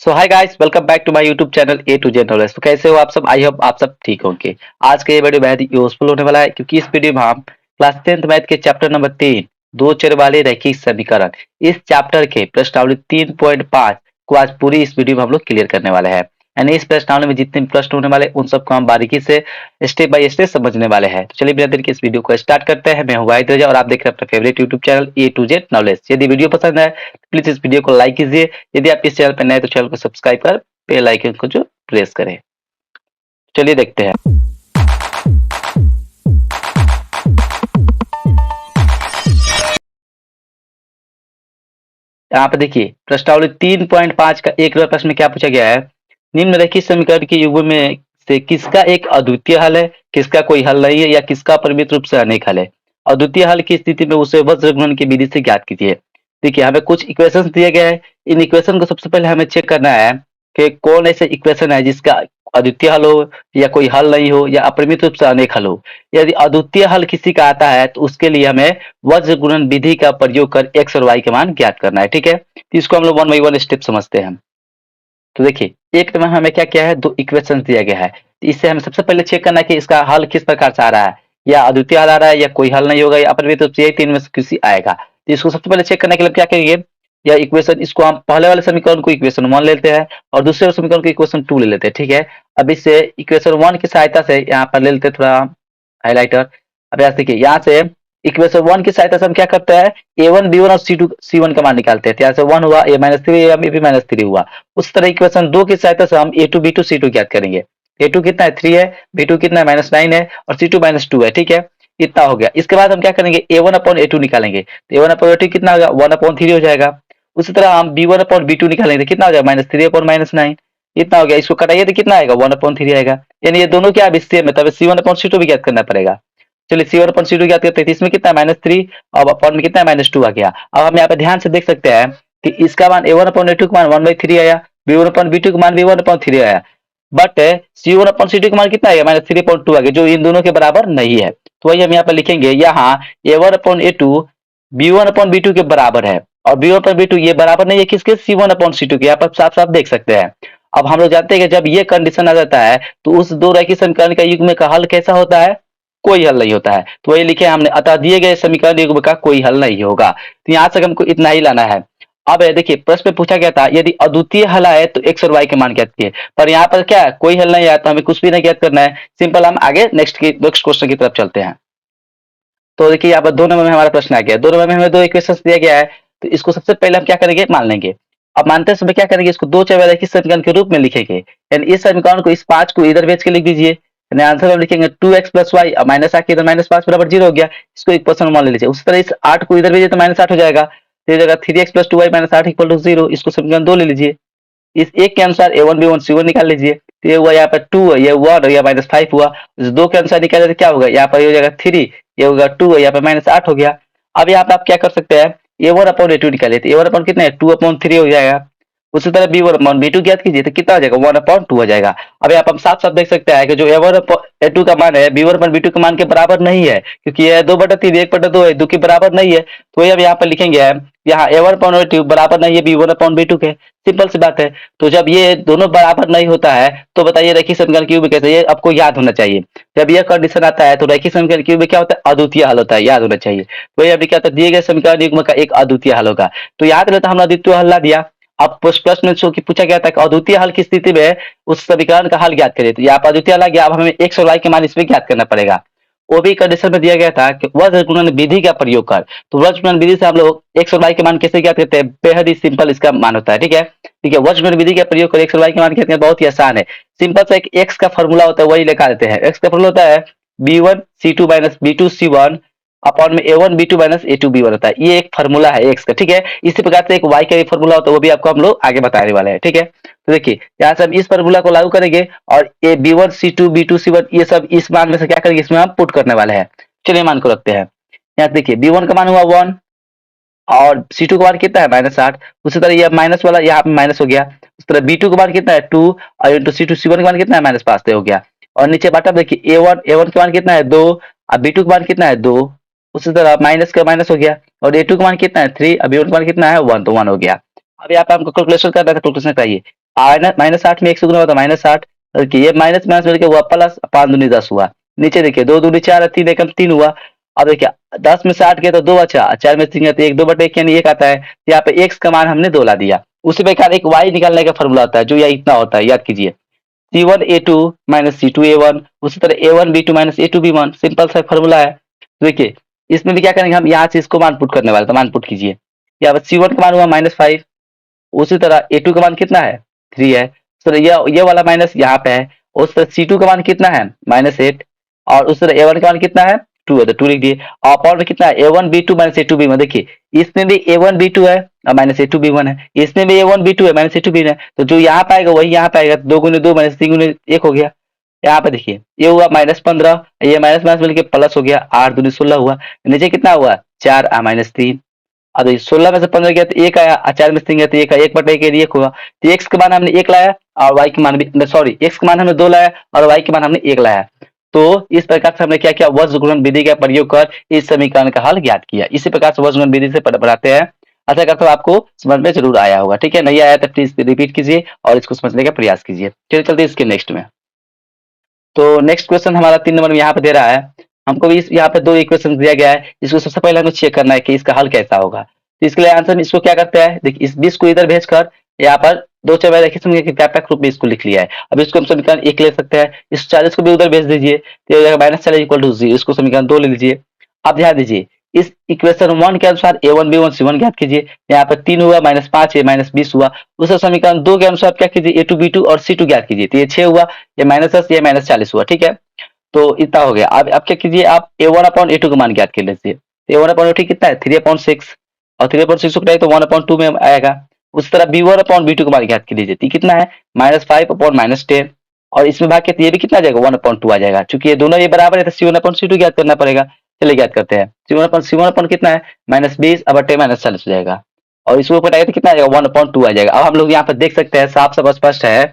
So hi guys, welcome back to my YouTube channel A to Z knowledge. तो कैसे हो आप सब? आई होप आप सब ठीक होंगे। आज का ये वीडियो बेहद यूजफुल होने वाला है क्योंकि इस वीडियो में हम क्लास 10th मैथ के चैप्टर नंबर 3 दो चर वाले रैखिक समीकरण इस चैप्टर के प्रश्नावली 3.5 को आज पूरी इस वीडियो में हम लोग क्लियर करने वाले हैं। यानी इस प्रश्नावली में जितने भी प्रश्न होने वाले उन सबको हम बारीकी से स्टेप बाय स्टेप समझने वाले हैं। तो चलिए बिना देर के इस वीडियो को स्टार्ट करते हैं। मैं हूं वाहिद रजा और आप देख रहे हैं अपना favourite YouTube channel A to Z knowledge. यदि वीडियो पसंद है प्लीज इस वीडियो को लाइक कीजिए। यदि आप इस चैनल पर नए हैं तो चैनल को सब्सक्राइब कर बेल आइकन को जो प्रेस करें। चलिए देखते हैं। यहाँ पे देखिए प्रश्नावली 3.5 का एक नंबर प्रश्न में क्या पूछा गया है। निम्नलिखित समीकरण के युग्म में से किसका एक अद्वितीय हल है, किसका कोई हल नहीं है या किसका परिमित रूप से अनेक हल है। अद्वितीय हल की स्थिति में उसे वज्र गुणन की विधि से ज्ञात कीजिए। देखिए हमें कुछ इक्वेशंस दिए गए हैं। इन इक्वेशन को सबसे पहले हमें चेक करना है कि कौन ऐसे इक्वेशन है जिसका अद्वितीय हल हो या कोई हल नहीं हो या अपरिमित रूप से अनेक हल हो। यदि अद्वितीय हल किसी का आता है तो उसके लिए हमें वज्र गुणन विधि का प्रयोग कर एक्स और वाई के मान ज्ञात करना है। ठीक है, तो इसको हम लोग वन बाई वन स्टेप समझते हैं। तो देखिए एक में हमें क्या किया है, दो इक्वेशन दिया गया है। तो इससे हमें सबसे पहले चेक करना है कि इसका हल किस प्रकार से आ रहा है, या अद्वितीय हल आ रहा है या कोई हल नहीं होगा या अपरिमित रूप से, यही तीन में से किसी आएगा। तो इसको सबसे पहले चेक करने के लिए क्या करेंगे, या इक्वेशन इसको हम पहले वाले समीकरण को इक्वेशन 1 लेते हैं और दूसरे वाले समीकरण को इक्वेशन 2 ले लेते हैं। ठीक है, अब इससे इक्वेशन 1 की सहायता से यहाँ पर ले लेते हैं थोड़ा हाइलाइटर। अब यहाँ से देखिए, यहाँ से इक्वेशन 1 की सहायता से हम क्या करते हैं, a1 b1 और c2 c1 का मान निकालते हैं। तो यहाँ से 1 हुआ, a माइनस 3 या b माइनस 3 हुआ। उस तरह इक्वेशन 2 की सहायता से हम a2 b2 c2 ज्ञात करेंगे। a2 कितना है 3 है, b2 कितना है माइनस 9 है और c2 माइनस 2 है। ठीक है, इतना हो गया। इसके बाद हम क्या करेंगे, a1 अपॉन a2 निकालेंगे। तो a1 अपॉन a2 कितना होगा, 1 अपॉन 3 हो जाएगा। उसी तरह हम b1 अपॉन b2 निकालेंगे तो कितना हो जाएगा, माइनस 3 अपॉन माइनस 9, इतना हो गया। इसको कटाइए तो कितना आएगा, 1 अपॉन 3 आएगा। यानी ये दोनों क्या अब सेम है, तब c1 अपॉन c2 भी ज्ञात करना पड़ेगा। चलिए c1 अपॉन c2 ज्ञात करते हैं। तो इसमें कितना है माइनस 3 और अपॉन में कितना है माइनस 2 आ गया। अब हम यहाँ पे ध्यान से देख सकते हैं कि इसका मान a1 अपॉन a2 का मान 1/3 आया, b1 अपॉन b2 का मान भी 1 अपॉन 3 आया। बट c1 अपॉन c2 का मान कितना आएगा, माइनस 3/2 आ गया, जो इन दोनों के बराबर नहीं है। तो वही हम यहाँ पर लिखेंगे, यहाँ a1 upon a2 b1 upon b2 के बराबर है और b1 अपॉन b2 ये बराबर नहीं है किसके, c1 अपॉन c2 के। यहाँ पर साफ साफ देख सकते हैं। अब हम लोग जानते हैं कि जब ये कंडीशन आ जाता है तो उस दो रैखिक समीकरण का युग्म का हल कैसा होता है, कोई हल नहीं होता है। तो वही लिखे हमने, अतः दिए गए समीकरण युग्म का कोई हल नहीं होगा। तो यहाँ से हमको इतना ही लाना है। अब देखिए प्रश्न में पूछा गया था यदि अद्वितीय हल आए तो एक्स और वाई के मान ज्ञात किए, पर यहाँ पर क्या है, कोई हल नहीं आया तो हमें कुछ भी नहीं ज्ञात करना है। सिंपल, हम आगे नेक्स्ट क्वेश्चन की तरफ चलते हैं। तो देखिए यहाँ पर 2 नंबर में हमारा प्रश्न आ गया। 2 नंबर में हमें दो इक्वेशन दिया गया है। तो इसको सबसे पहले हम क्या करेंगे, मान लेंगे। अब मानते समय क्या करेंगे, इसको दो चर रैखिक समीकरण के रूप में लिखेंगे। यानी इस समीकरण को, इस 5 को इधर भेज के लिख दीजिए। यानी आंसर हम लिखेंगे 2x प्लस वाई, माइनस आके इधर माइनस 5 बराबर 0 हो गया। इसको इक्वेशन 1 ले लीजिए। उसी तरह इस 8 को इधर भेजिए तो माइनस 8 हो जाएगा। तो ये जगह 3x plus 2y minus 8 equal to 0, इसको समीकरण 2 ले लीजिए। इस एक के अनुसार a1 b1 c1 निकाल लीजिए। तो ये हुआ यहाँ पर 2 है, ये 1 और ये माइनस 5 हुआ। इस 2 के अनुसार निकाले तो क्या होगा, यहाँ पर ये हो जाएगा 3, ये होगा 2 है, यहाँ पर माइनस 8 हो गया। अब यहाँ पे आप क्या कर सकते हैं, a1 अपॉन a2 निकालिए। तो a1 अपॉन कितना है, 2 अपॉन 3 हो जाएगा। उसी तरह b1 अपॉन b2 ज्ञात कीजिए तो कितना हो जाएगा, 1 अपॉन 2 हो जाएगा। अब यहाँ पर हम साफ साफ देख सकते हैं कि जो a1 अपॉन a2 का मान है b1 अपॉन b2 के मान के बराबर नहीं है, क्योंकि ये 2/3 1/2 है, 2 के बराबर नहीं है। तो ये हम यहाँ पर लिखेंगे, यहाँ a1 अपॉन a2 बराबर नहीं है b1 अपॉन b2 के। सिंपल सी बात है। तो जब ये दोनों बराबर नहीं होता है तो बताइए रैखिक समीकरण क्यों में कैसे, ये आपको याद होना चाहिए। जब यह कंडीशन आता है तो रैखिक समीकरण क्यों में क्या होता है, अद्वितीय हल होता है, याद होना चाहिए। तो ये अभी क्या होता है, दिए गए समीकरण युग्म का एक अद्वितीय हल होगा। तो याद रहता, हमने अद्वितीय हल ला दिया। अब प्रश्न में चूंकि पूछा गया था कि अद्वितीय हल की स्थिति में उस समीकरण का हल ज्ञात करिए। तो यहाँ पर अद्वितीय हल आ गया। अब हमें एक्स और वाई के मान इसमें ज्ञात करना पड़ेगा। वो भी कंडीशन में दिया गया था कि वज्र गुणन विधि का प्रयोग कर। तो वज्र गुणन विधि से हम लोग एक्स और वाई के मान कैसे ज्ञात करते हैं, बेहद ही सिंपल इसका मान होता है। ठीक है, ठीक है, वज्र गुणन विधि का प्रयोग कर एक्स और वाई के मान ज्ञात करना बहुत ही आसान है। सिंपल सा एक एक्स का फॉर्मूला होता है, वही लिखा देते हैं। एक्स का फॉर्मूला होता है b1 c2 minus b2 c1 upon में a1 b2 minus a2 b1 होता है। ये एक फॉर्मूला है एक्स का। ठीक है, इसी प्रकार से एक वाई का भी फॉर्मूला होता है, वो भी आपको हम लोग आगे बताने वाले हैं। ठीक है, तो देखिए यहाँ से हम इस फॉर्मूला को लागू करेंगे और ए b1 c2 b2 c1 ये सब इस मान में से क्या करेंगे, इसमें हम पुट करने वाले हैं। चलिए मान को रखते हैं। यहाँ देखिए b1 का मान हुआ 1 और c2 का मान कितना है माइनस 8। उसी तरह ये माइनस वाला यहाँ पे माइनस हो गया। उस तरह b2 का मान कितना है 2 और इंटू c2 c1 का मान कितना है माइनस 5 हो गया। और नीचे बाटा देखिए a1 का मान कितना है 2 और b2 का मान कितना है 2। उसी तरह माइनस का माइनस हो गया और a2 का मान कितना है 3 और b1 का मान कितना है 1, तो 1 हो गया। अब यहाँ पे हमको कैलकुलेशन करना था, कैलकुलेशन कराइए। माइनस 8 में 1 से गुना हुआ तो -8। देखिए ये माइनस माइनस मिलके हुआ प्लस, 5 दूनी 10 हुआ। नीचे देखिए 2 दूनी 4 3 एकम 3 हुआ। अब देखिए 10 में से 8 गया तो 2 बचा, 4 में से 3 गया तो 1, 2/1 यानी 1 आता है। यहाँ पे x का मान हमने 2 ला दिया। उसी प्रकार एक y निकालने का फॉर्मूला होता है जो यह इतना होता है, याद कीजिए। C1A2 माइनस C2A1, उसी तरह A1B2 माइनस A2B1, सिंपल सा फॉर्मूला है। तो देखिए इसमें भी क्या करेंगे हम, यहाँ से इसको मान पुट करने वाले, तो मान पुट कीजिए। यहाँ पर C1 का मान हुआ -5, उसी तरह A2 का मान कितना है, 3 है। सर ये वाला माइनस यहाँ पे है। उस तरह C2 का मान कितना है, -8, और उस तरह A1 का मान कितना है, 2 है, तो 2 लिख दिए। और पावर में कितना है, A1B2 माइनस A2B1। देखिए इसमें भी A1B2 है और माइनस A2B1 है, इसमें भी A1B2 है माइनस A2B1 है, तो जो यहाँ पे आएगा वही यहाँ पे आएगा। 2 गुने 2 माइनस 3 गुने 1 हो गया। यहाँ पे देखिए ये हुआ -15, ये माइनस माइनस मिलके प्लस हो गया, 8 दूनी 16 हुआ। नीचे कितना हुआ, 4 -3। अब 16 में से 15 गया तो 1 आया, 4 में से 3 गया तो 1 आया, 1/1 1 हुआ। तो x के मान हमने 1 लाया और y के मान भी, सॉरी, x के मान हमने 2 लाया और y के मान हमने 1 लाया। तो इस प्रकार से हमने क्या किया, वज्र गुणन विधि का प्रयोग कर इस समीकरण का हल ज्ञात किया। इसी प्रकार से वज्र गुणन विधि से बनाते हैं। आशा करता हूँ आपको समझ में जरूर आया होगा। ठीक है, नहीं आया तो प्लीज रिपीट कीजिए और इसको समझने का प्रयास कीजिए। चलिए चलते इसके नेक्स्ट में। तो नेक्स्ट क्वेश्चन हमारा 3 नंबर में यहाँ पे दे रहा है। हमको भी यहाँ पे 2 इक्वेशन दिया गया है, इसको सबसे पहले हमें चेक करना है कि इसका हल कैसा होगा। तो इसके लिए आंसर में इसको क्या करते हैं, देखिए इस 20 को इधर भेजकर यहाँ पर 2 4 रेखित व्यापक रूप में इसको लिख लिया है। अब इसको हम समीकरण 1 ले सकते हैं, इस 40 को भी उधर भेज दीजिए तो -40 = 0, इसको समीकरण 2 ले लीजिए। अब ध्यान दीजिए इस इक्वेशन 1 के अनुसार A1 B1 C1 ज्ञात कीजिए। यहाँ पर 3 हुआ, -5 है, -20 हुआ। उस समीकरण 2 के अनुसार क्या कीजिए, A2 B2 और C2 ज्ञात कीजिए। तो ये 6 हुआ, ये -10, ये -40 हुआ। ठीक है, तो इतना हो गया। अब क्या कीजिए, आप A1/A2 का मान ज्ञात कर लीजिए। A1/A2 कितना है, 3/6, और 3/6 को घटाइए तो 1/2 में आएगा। उस तरह B1/B2 का मान ज्ञात कर लीजिए। तो कितना है, -5/-10, और इसमें भाग के तो ये भी कितना आ जाएगा, 1/2 आ जाएगा। चूंकि ये दोनों ये बराबर है तो C1/C2 ज्ञात करना पड़ेगा। चलिए ज्ञात करते हैं। C1 कितना है, -20/-40 हो जाएगा, और इसको घटाइए तो कितना आ जाएगा, 1/2 आ जाएगा। अब हम लोग यहाँ पर देख सकते हैं, साफ साफ स्पष्ट है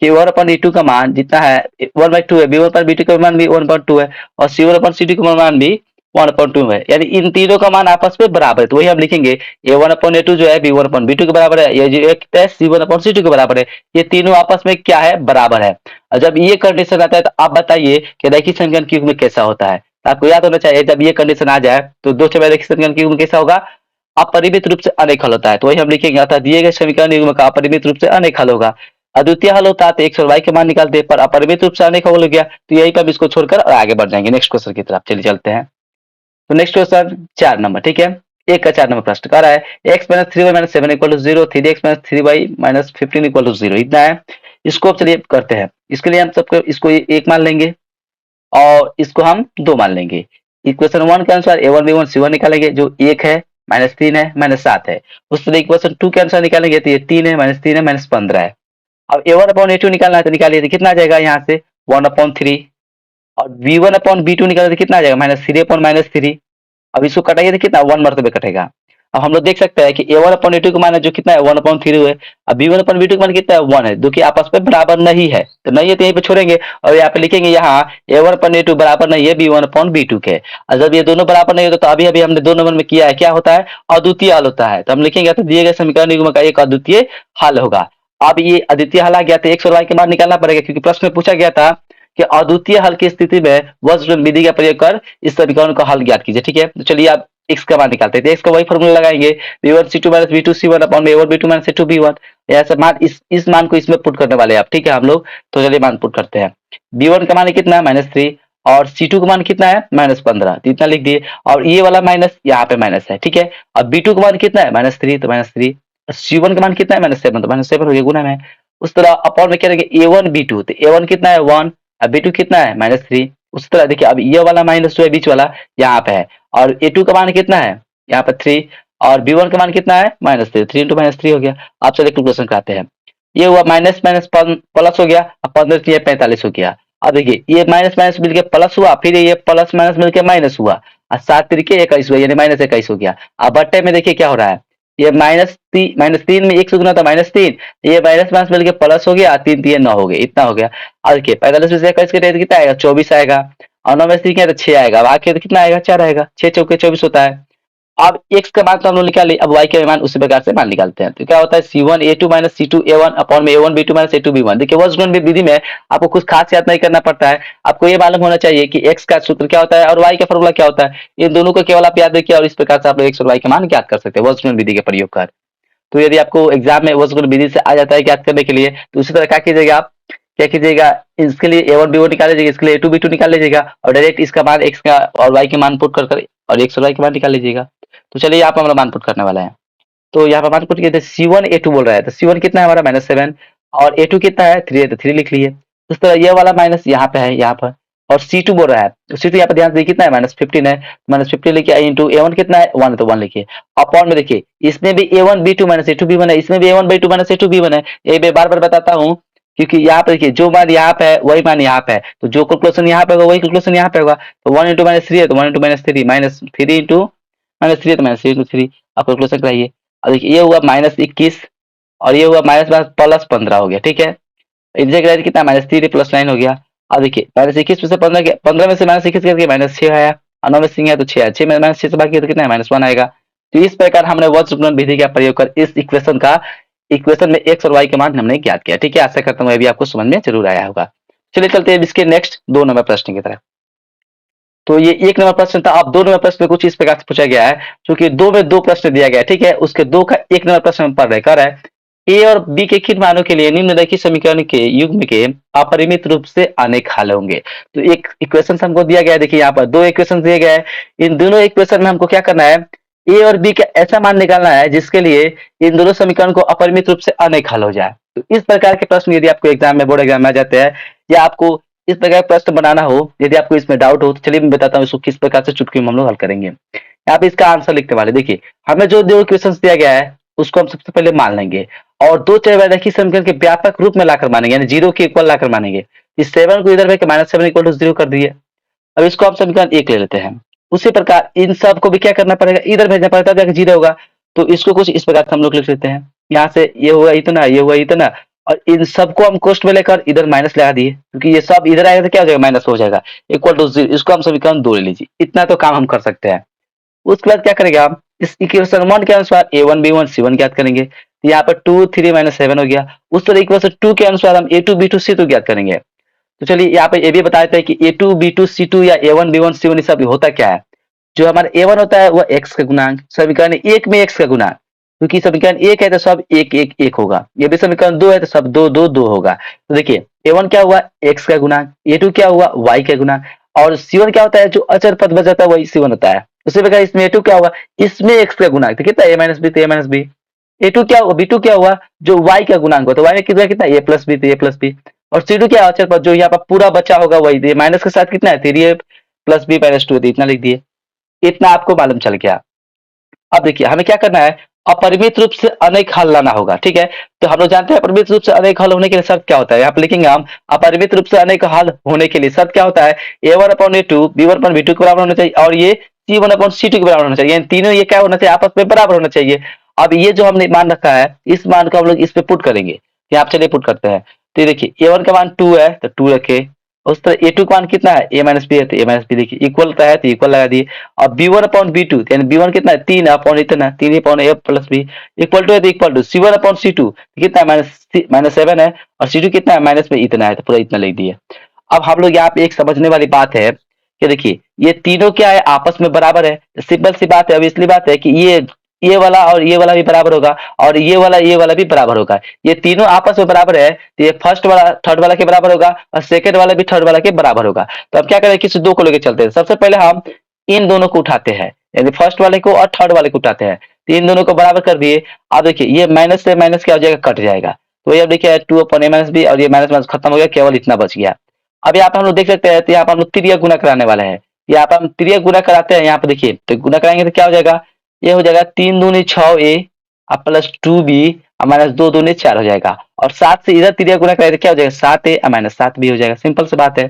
कि 1/E2 का मान जितना है 1/2 है, B1/B2 का मान भी 1/2 है, और C1/C2 का मान भी 1/2 है। यानी इन तीनों का मान आपस में बराबर है। तो वही हम लिखेंगे, A1/A2 जो है B1/B2 के बराबर है, ये जो एक है C1/C2 के बराबर है। ये तीनों आपस में क्या है, बराबर है। और जब ये कंडीशन आता है तो आप बताइए कि रैखिक समीकरण के युग में कैसा होता है। तो आपको याद होना चाहिए, जब ये कंडीशन आ जाए तो 2 छवि रैखिक समीकरण के युग में कैसा होगा, अपरिमित रूप से अनेक हल होता है। तो वही हम लिखेंगे, अर्थात दिए गए समीकरण युग्म का अपरिमित रूप से अनेक हल होगा। अद्वितीय हल होता है तो x और y के मान निकालते, पर अपरिमित रूप से अनेक हल हो गया तो यही पर हम इसको छोड़कर और आगे बढ़ जाएंगे नेक्स्ट क्वेश्चन की तरफ। चलिए चलते हैं। तो नेक्स्ट क्वेश्चन 4 नंबर, ठीक है, एक का 4 नंबर प्रश्न कर रहा है, x - 3y - 7 = 0, 3x - 3y - 15 = 0, इतना है। इसको अब चलिए करते हैं। इसके लिए हम सबको इसको 1 मान लेंगे और इसको हम 2 मान लेंगे। इक्वेशन 1 के अनुसार A1 B1 C1 निकालेंगे, जो 1 है, -3 है, -7 है। उस तरह इक्वेशन 2 के अनुसार निकालेंगे तो ये 3 है, -3 है, -15 है। अब A1/A2 निकालना है तो निकालिए, तो कितना आ जाएगा यहाँ से, 1/3, और B1/B2 निकाले तो कितना आ जाएगा, -3/-3। अब इसको कटाइए तो कितना, 1 मरतबे कटेगा। अब हम लोग देख सकते हैं कि A1/A2 का मान है जो कितना है, 1/3 है, और B1/B2 का मान कितना है, 1 है, जो कि आपस में बराबर नहीं है। तो नहीं है तो यहीं पे छोड़ेंगे और यहाँ पे लिखेंगे, यहाँ A1/A2 बराबर नहीं है B1/B2 के। और जब ये दोनों बराबर नहीं होते तो अभी अभी हमने 2 नंबर में किया है, क्या होता है, अद्वितीय हल होता है। तो हम लिखेंगे तो दिए गए समीकरण युग्म का एक अद्वितीय हल होगा। अब ये अद्वितीय हल आ गया तो x और y के मान निकालना पड़ेगा, क्योंकि प्रश्न में पूछा गया था कि अद्वितीय हल की स्थिति में वज्र विधि का प्रयोग कर इस समीकरण का हल ज्ञात कीजिए। ठीक है, तो चलिए आप x का मान निकालते हैं। तो x का वही फॉर्मूला लगाएंगे, b1c2 - b2c1 a1b2 - a2b1। ऐसा मान इस मान को इसमें पुट करने वाले हैं आप। ठीक है, हम लोग तो चलिए मान पुट करते हैं। b1 का मान कितना है, -3, और c2 का मान कितना है, -15, तो इतना लिख दिए। और ये वाला माइनस यहाँ पे माइनस है। ठीक है, अब b2 का मान कितना है, -3, तो -3, C1 का मान कितना है, -7, तो -7 हो गया, गुना में। उस तरह अपॉन में क्या रहेगा, A1 B2, तो A1 कितना है, 1, और B2 कितना है, -3। उस तरह देखिए अब ये वाला माइनस जो है बीच वाला यहाँ पे है, और A2 का मान कितना है, यहाँ पे 3, और B1 का मान कितना है, -3, 3 × -3 हो गया। आप चलिए कैलकुलेशन कराते हैं। ये हुआ माइनस माइनस प्लस हो गया, अब 15 45 हो गया। अब देखिए ये माइनस माइनस मिलके प्लस हुआ, फिर ये प्लस माइनस मिलके माइनस हुआ, और 7 तरीके 21 हुआ, यानी -21 हो गया। अब बट्टे में देखिए क्या हो रहा है, ये -3 में 1 से गुना था, -3, ये माइनस माइनस मिलके प्लस हो गया, 3 3 9 हो गए, इतना हो गया। अब देखिए 45 में से 21 के कितना आएगा, 24 आएगा, और 9 में से 3 तो 6 आएगा। अब आके तो कितना आएगा, 4 आएगा, 6 चौके 24 होता है। अब x का मान तो हम लोग निकाल लिए, अब y के मान उसी प्रकार से मान निकालते हैं। तो क्या होता है c1 a2 minus c2 a1 upon में a1 b2 minus a2 b1। देखिए वर्गमूल विधि में आपको कुछ खास याद नहीं करना पड़ता है, आपको ये मालूम होना चाहिए कि x का सूत्र क्या होता है और y का फॉर्मूला क्या होता है। इन दोनों को केवल आप याद रखिए और इस प्रकार से आप लोग x और y के मान ज्ञात कर सकते हैं वर्गमूल विधि के प्रयोग कर। तो यदि आपको एग्जाम में वर्गमूल विधि से आ जाता है ज्ञात करने के लिए, तो उसी तरह क्या कीजिएगा आप, क्या कीजिएगा, इसके लिए a1 b1 निकाल लीजिएगा, इसके लिए a2 b2 निकाल लीजिएगा और डायरेक्ट इसका मान x का और y के मान पुट कर और x और y के मान निकाल लीजिएगा। तो चलिए यहाँ पे हमारा मान पुट करने वाला है। तो यहाँ पे मान पुट किया c1 a2 बोल रहा है, तो c1 कितना है हमारा -7 और a2 कितना है 3 है, तो 3 लिख लिए। उस तरह ये वाला माइनस यहाँ पे है यहाँ पर, और c2 बोल रहा है, तो c2 यहाँ पे ध्यान से कितना है -15 है, -15 लिखिए इंटू a1 कितना है 1 है तो 1 लिखिए। अपॉन में देखिए इसमें भी a1 b2 minus a2 b1 है, इसमें भी a1 b2 minus a2 b1 है। ये मैं बार बार बताता हूँ क्योंकि यहाँ पे देखिए जो मान यहाँ पे है वही मान यहाँ पे है, तो जो कैलकुलेशन यहाँ पे होगा वही कैलकुलेशन यहाँ पे होगा। तो 1 इंटू माइनस 3 है तो 1 इंटू -3 -3 इंटू -3 है तो -3 इंटू 3 आप कैलकुलेशन कराइए। अब देखिए ये हुआ -21 और ये हुआ प्लस 15 हो गया, ठीक है। इंटीग्रेट कितना -3 प्लस 9 हो गया। अब देखिए -21 में से 15 के 15 में से -21 करके -6 आया और 9 में सिंह है तो 6 है, 6 में -6 से बाकी है तो कितना है -1 आएगा। तो इस प्रकार हमने वर्गमूल विधि का प्रयोग कर इस इक्वेशन में x और y के मान हमने ज्ञात किया, ठीक है। आशा करता हूँ अभी आपको समझ में जरूर आया होगा। चलिए चलते हैं इसके नेक्स्ट 2 नंबर प्रश्न की तरफ। तो ये 1 नंबर प्रश्न था, अब 2 नंबर प्रश्न में कुछ इस प्रकार से पूछा गया है, क्योंकि 2 में 2 प्रश्न दिया गया है, ठीक है। उसके 2 का 1 नंबर प्रश्न हम पढ़ रहे कर है ए और बी के किन मानों के लिए निम्नलिखित समीकरण के युग्म के अपरिमित रूप से अनेक हल होंगे। तो एक इक्वेशन हमको दिया गया है, देखिए यहाँ पर 2 इक्वेशन दिए गए हैं। इन दोनों इक्वेशन में हमको क्या करना है, ए और बी का ऐसा मान निकालना है जिसके लिए इन दोनों समीकरण को अपरिमित रूप से अनेक हल हो जाए। तो इस प्रकार के प्रश्न यदि आपको एग्जाम में बोर्ड एग्जाम में आ जाते हैं या आपको इस प्रकार का प्रश्न बनाना हो, यदि आपको इसमें डाउट हो तो चलिए मैं बताता हूँ इसको किस प्रकार से चुटकी में हम लोग हल करेंगे। यहाँ पे इसका आंसर लिखने वाले देखिए, हमें जो 2 इक्वेशंस दिया गया है उसको हम सबसे पहले मान लेंगे और 2 चरवाही समीकरण के व्यापक रूप में लाकर मानेंगे, यानी 0 के इक्वल लाकर मानेंगे। इस 7 को इधर में -7 इक्वल टू 0 कर दिए। अब इसको हम समीकरण 1 ले लेते हैं। उसी प्रकार इन सब को भी क्या करना पड़ेगा, इधर भेजना पड़ेगा तब जाके 0 होगा। तो इसको कुछ इस प्रकार से हम लोग लिख लेते हैं, यहाँ से ये हुआ इतना, ये हुआ इतना और इन सबको हम कोष्ठ में लेकर इधर माइनस लगा दिए, क्योंकि ये सब इधर आएगा तो क्या हो जाएगा माइनस हो जाएगा, इक्वल टू 0। इसको हम समीकरण 2 ले लीजिए। इतना तो काम हम कर सकते हैं। उसके बाद क्या करेंगे हम, इस इक्वेशन 1 के अनुसार a1 b1 c1 ज्ञात करेंगे। तो यहाँ पर 2 3 -7 हो गया। उस तरह इक्वेशन 2 के अनुसार हम a2 b2 c2 ज्ञात करेंगे। तो चलिए यहाँ पे ये भी बता देते हैं कि a2 b2 c2 या a1 b1 c1 ये सब होता क्या है। जो हमारा a1 होता है वह x का गुणांक, समीकरण 1 में x का गुणांक, क्योंकि समीकरण 1 है तो सब 1 1 1 होगा। यदि समीकरण 2 है तो सब 2 2 2 होगा। तो देखिए a1 क्या हुआ x का गुणांक, a2 क्या हुआ y का गुणांक और c1 क्या होता है जो अचर पद बच जाता है वही c1 होता है। उसी प्रकार इसमें a2 क्या होगा, इसमें x का गुणांक, तो कितना a माइनस बी तो a माइनस बी। a2 क्या हुआ, b2 क्या हुआ जो y का गुणांक होता है, y में कितना a प्लस बी तो a प्लस बी। और c2 क्या अचर पद जो यहाँ पर पूरा बचा होगा वही माइनस के साथ कितना है 3a प्लस बी माइनस 2 इतना लिख दिए। इतना आपको मालूम चल गया। अब देखिए हमें क्या करना है, अपरिमित रूप से अनेक हल लाना होगा, ठीक है। तो हम लोग जानते हैं अपरिमित रूप से अनेक हल होने के लिए शर्त क्या होता है, यहाँ पे लिखेंगे हम अपरिमित रूप से अनेक हल होने के लिए शर्त क्या होता है, a1/a2 b1/b2 के बराबर होना चाहिए और ये c1/c2 के बराबर होना चाहिए। तीनों ये क्या होना चाहिए, आपस में बराबर होना चाहिए। अब ये जो हमने मान रखा है इस मान को हम लोग इस पे पुट करेंगे। यहाँ पे चलिए पुट करते हैं। तो ये देखिए a1 का मान 2 है तो 2 रखे, उस तरह a2 का मान कितना है a माइनस बी है तो a माइनस बी लिखिए, इक्वल का है तो इक्वल लगा दिए। और b1/b2 यानी b1 कितना है 3 अपॉन इतना 3 upon a plus b equal to है तो इक्वल टू c1/c2 कितना है -7 है और c2 कितना है माइनस में इतना है तो पूरा इतना लिख दिए। अब हम लोग यहाँ पे एक समझने वाली बात है कि देखिए ये तीनों क्या है आपस में बराबर है, सिंपल सी बात है। अब इसलिए बात है कि ये वाला और ये वाला भी बराबर होगा और ये वाला भी बराबर होगा। ये तीनों आपस में बराबर है तो ये फर्स्ट वाला थर्ड वाला के बराबर होगा और सेकंड वाला भी थर्ड वाला के बराबर होगा। तो अब क्या करें, किसी दो को लेकर चलते हैं। सबसे पहले हम इन दोनों को उठाते हैं, यानी फर्स्ट वाले को और थर्ड वाले को उठाते हैं। तो इन दोनों को बराबर कर दिए। अब देखिए ये माइनस से माइनस क्या हो जाएगा, कट जाएगा। तो ये अब देखिए 2/a-b और ये माइनस माइनस खत्म हो गया, केवल इतना बच गया। अब यहाँ पे हम लोग देख सकते हैं, तो यहाँ पे हम लोग त्रिया गुना कराने वाले हैं। यहाँ पे हम त्रिया गुना कराते हैं, यहाँ पे देखिए तो गुना कराएंगे तो क्या हो जाएगा, ये हो जाएगा 3 दूनी 6a और प्लस 2b और माइनस 2 दूनी 4 हो जाएगा। और 7 से इधर त्रिया गुना कराएंगे तो क्या हो जाएगा 7a और माइनस 7b हो जाएगा। सिंपल सी बात है।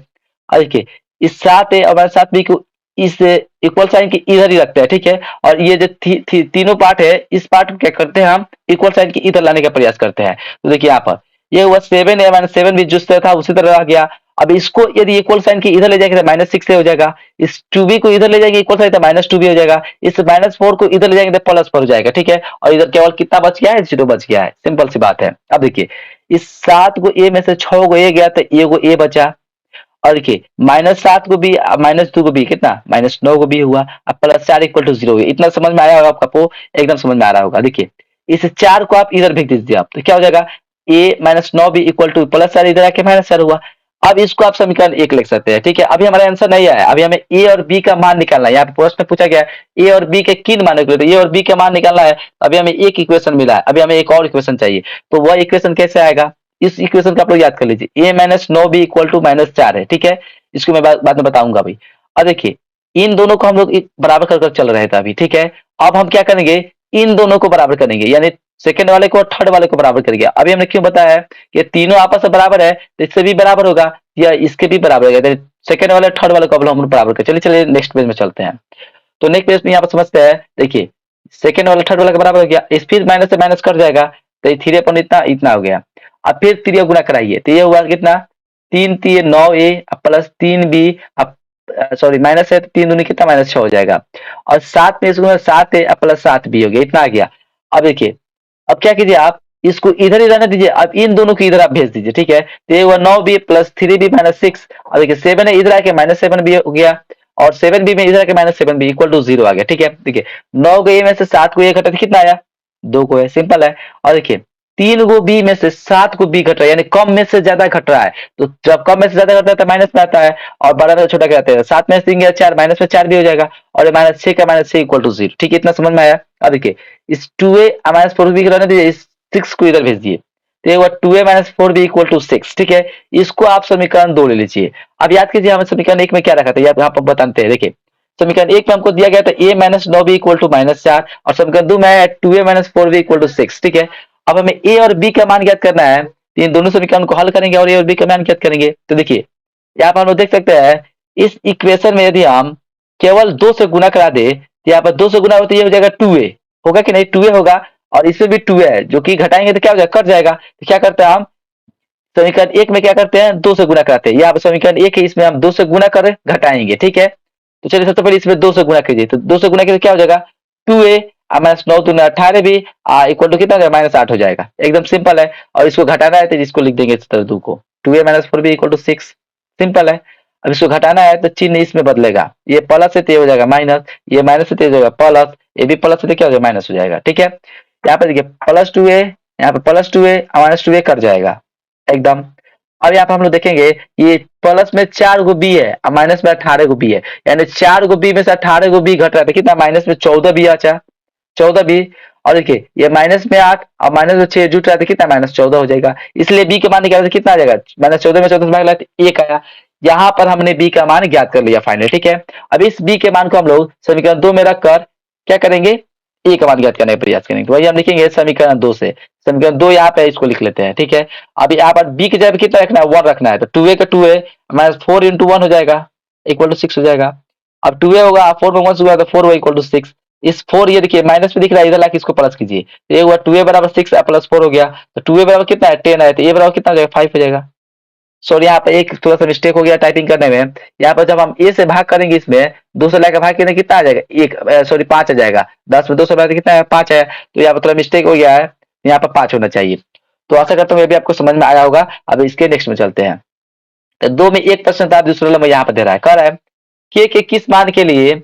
और देखिए इस 7a और माइनस 7b को इस इक्वल साइन के इधर ही रखते हैं, ठीक है। और ये जो तीनों पार्ट है इस पार्ट को क्या करते हैं हम इक्वल साइन के इधर लाने का प्रयास करते हैं। तो देखिए यहाँ पर ये हुआ 7a माइनस 7b जिस तरह था उसी तरह रह गया। अब इसको यदि इक्वल साइन की इधर ले जाएंगे तो -6 से हो जाएगा, इस 2b को इधर ले जाएंगे इक्वल साइन तो -2b हो जाएगा, इस -4 को इधर ले जाएंगे तो +4 हो जाएगा, ठीक है। और इधर केवल कितना बच गया है, 0 बच गया है, सिंपल सी बात है। अब देखिए इस 7 को ए में से 6 को ए गया तो ए को ए बचा, और देखिए -7 को भी -2 को भी कितना -9 को भी हुआ, अब +4 = 0 हुआ। इतना समझ में आया होगा आपको, एकदम समझ में आ रहा होगा। देखिए इस 4 को आप इधर भेज दीजिए आप, तो क्या हो जाएगा, a -9 b = +4, इधर आके -4 हुआ। अब इसको आप समीकरण 1 लिख सकते हैं, ठीक है। अभी हमारा आंसर नहीं आया, अभी हमें a और b का मान निकालना है। यहाँ पे प्रश्न में पूछा गया है a और b के किन मानों के लिए, तो a और b का मान निकालना है। अभी हमें एक इक्वेशन मिला है, अभी हमें एक और इक्वेशन चाहिए, तो वह इक्वेशन कैसे आएगा, इस इक्वेशन को आप लोग याद कर लीजिए, a -9 b = -4 है, ठीक है। इसको मैं बाद में बताऊंगा अभी। अब देखिए इन दोनों को हम लोग बराबर कर चल रहे थे अभी, ठीक है। अब हम क्या करेंगे, इन दोनों को बराबर करेंगे, यानी सेकंड वाले को और थर्ड वाले को बराबर करेंगे। अभी हमने क्यों बताया है कि तीनों आपस में बराबर है, तो इससे भी बराबर होगा या इसके भी बराबर होगा, सेकंड वाले थर्ड वाले को अब हम बराबर कर, चलिए चलिए नेक्स्ट पेज में चलते हैं। तो नेक्स्ट पेज में यहाँ पर समझते हैं, देखिए सेकंड वाला थर्ड वाला के बराबर हो गया, इस फिर माइनस से माइनस कट जाएगा, तो ये 3 अपन इतना इतना हो गया। अब फिर 3 गुना कराइए, तो ये हुआ कितना, 3 3 9 ए +3 बी, अब सॉरी माइनस है तो 3 दूनी कितना -6 हो जाएगा, और 7 में इसको 7 ए +7 बी हो गया, इतना आ गया। अब देखिए अब क्या कीजिए आप, इसको इधर ही रहने दीजिए, अब इन दोनों को इधर आप भेज दीजिए, ठीक है। तो ये हुआ 9b + 3b - 6, और देखिए 7 है इधर आके -7b हो गया, और 7b में इधर आके -7b = 0 आ गया, ठीक है। देखिए 9 को ए में से 7 को ए घटा तो कितना आया, 2 को है, सिंपल है। और देखिए 3 को बी में से 7 को बी घट रहा है, यानी कम में से ज्यादा घट रहा है, तो जब कम में से ज्यादा घटता है तो माइनस में आता है, और बड़ा में छोटा कहते हैं, 7 में से 3 गया 4, माइनस में 4 भी हो जाएगा, और -6 का -6 = 0, ठीक है। इतना समझ में आया। अब देखिए इस 2a -4b को रहने दीजिए, इस 6 को इधर भेज दिए, तो ये हुआ 2a - 4b = 6, ठीक है। इसको आप समीकरण 2 ले लीजिए। अब याद कीजिए हमें समीकरण 1 में क्या रखा था, यहाँ पर बताते हैं। देखिए समीकरण 1 में हमको दिया गया था a -9b = -4, और समीकरण 2 में आया 2a - 4b = 6, ठीक है। अब हमें a और b का मान ज्ञात करना है, तो इन दोनों समीकरण को हल करेंगे और a और b का मान ज्ञात करेंगे। तो देखिए यहाँ पर हम लोग देख सकते हैं, इस इक्वेशन में यदि हम केवल 2 से गुना करा दे, तो यहाँ पर 2 से गुना होता है, ये हो जाएगा 2a, होगा कि नहीं, 2a होगा, और इसमें भी 2a है, जो कि घटाएंगे तो क्या हो जाएगा, कट जाएगा। तो क्या करते हैं हम, समीकरण 1 में क्या करते हैं, 2 से गुना कराते हैं। यहाँ पर समीकरण 1 है, इसमें हम 2 से गुना कर घटाएंगे, ठीक है। तो चलिए सबसे पहले इसमें 2 से गुना कीजिए, तो 2 से गुना कीजिए क्या हो जाएगा, 2a -9 दूना 18 भी इक्वल टू कितना हो जाएगा, -8 हो जाएगा, एकदम सिंपल है। और इसको घटाना है तो इसको लिख देंगे इस तरह 2 को, 2a - 4b = 6, सिंपल है। अब इसको घटाना है तो चिन्ह इसमें बदलेगा, ये प्लस है तो ये हो जाएगा माइनस, ये माइनस है तो ये हो जाएगा प्लस, ये भी प्लस है तो क्या हो जाएगा, माइनस हो जाएगा, ठीक है। यहाँ पे देखिए +2a, यहाँ पे +2a -2a कट जाएगा एकदम। अब यहाँ पे हम लोग देखेंगे ये प्लस में 4 गो बी है और माइनस में 18 गो बी है, यानी 4 गो बी में से 18 गो बी घट रहा था, कितना माइनस में 14 बी आचा, 14 बी। और देखिए ये माइनस में 8 और माइनस में 6 जुट रहा था, कितना -14 हो जाएगा। इसलिए बी का मान निकाला तो कितना आ जाएगा, -14 में 14 से भाग लगा तो 1 आया। यहाँ पर हमने बी का मान ज्ञात कर लिया फाइनल, ठीक है। अब इस बी के मान को हम लोग समीकरण 2 में रखकर क्या करेंगे, ए का मान ज्ञात करने का प्रयास करेंगे। तो वही हम लिखेंगे समीकरण 2 से, समीकरण 2 यहाँ पे इसको लिख लेते हैं, ठीक है। अब यहाँ पर बी की जगह कितना रखना है, 1 रखना है, तो 2a का 2a -4 × 1 हो जाएगा = 6 हो जाएगा। अब 2a होगा 4 में 1 से हुआ तो 4 = 6, इस 4 ये देखिए माइनस में दिख रहा है, इधर लाके इसको प्लस कीजिए, तो ये हुआ 2a = 6 +4 हो गया, तो 2a बराबर कितना है 10 है, तो a बराबर कितना हो जाएगा 5 हो जाएगा। सॉरी यहाँ पे एक थोड़ा सा मिस्टेक हो गया टाइपिंग करने में, यहाँ पर जब हम ए से भाग करेंगे, इसमें 2 से लाकर भाग करने कितना आ जाएगा, एक सॉरी 5 आ जाएगा, 10 में 2 से भाग कितना है 5 है, तो यहाँ पर थोड़ा मिस्टेक हो गया है, यहाँ पर 5 होना चाहिए। तो आशा करता हूँ ये भी आपको समझ में आया होगा। अब इसके नेक्स्ट में चलते हैं। तो 2 में एक प्रश्न था, दूसरा नंबर यहाँ पर दे रहा है, कह रहा है के किस मान के लिए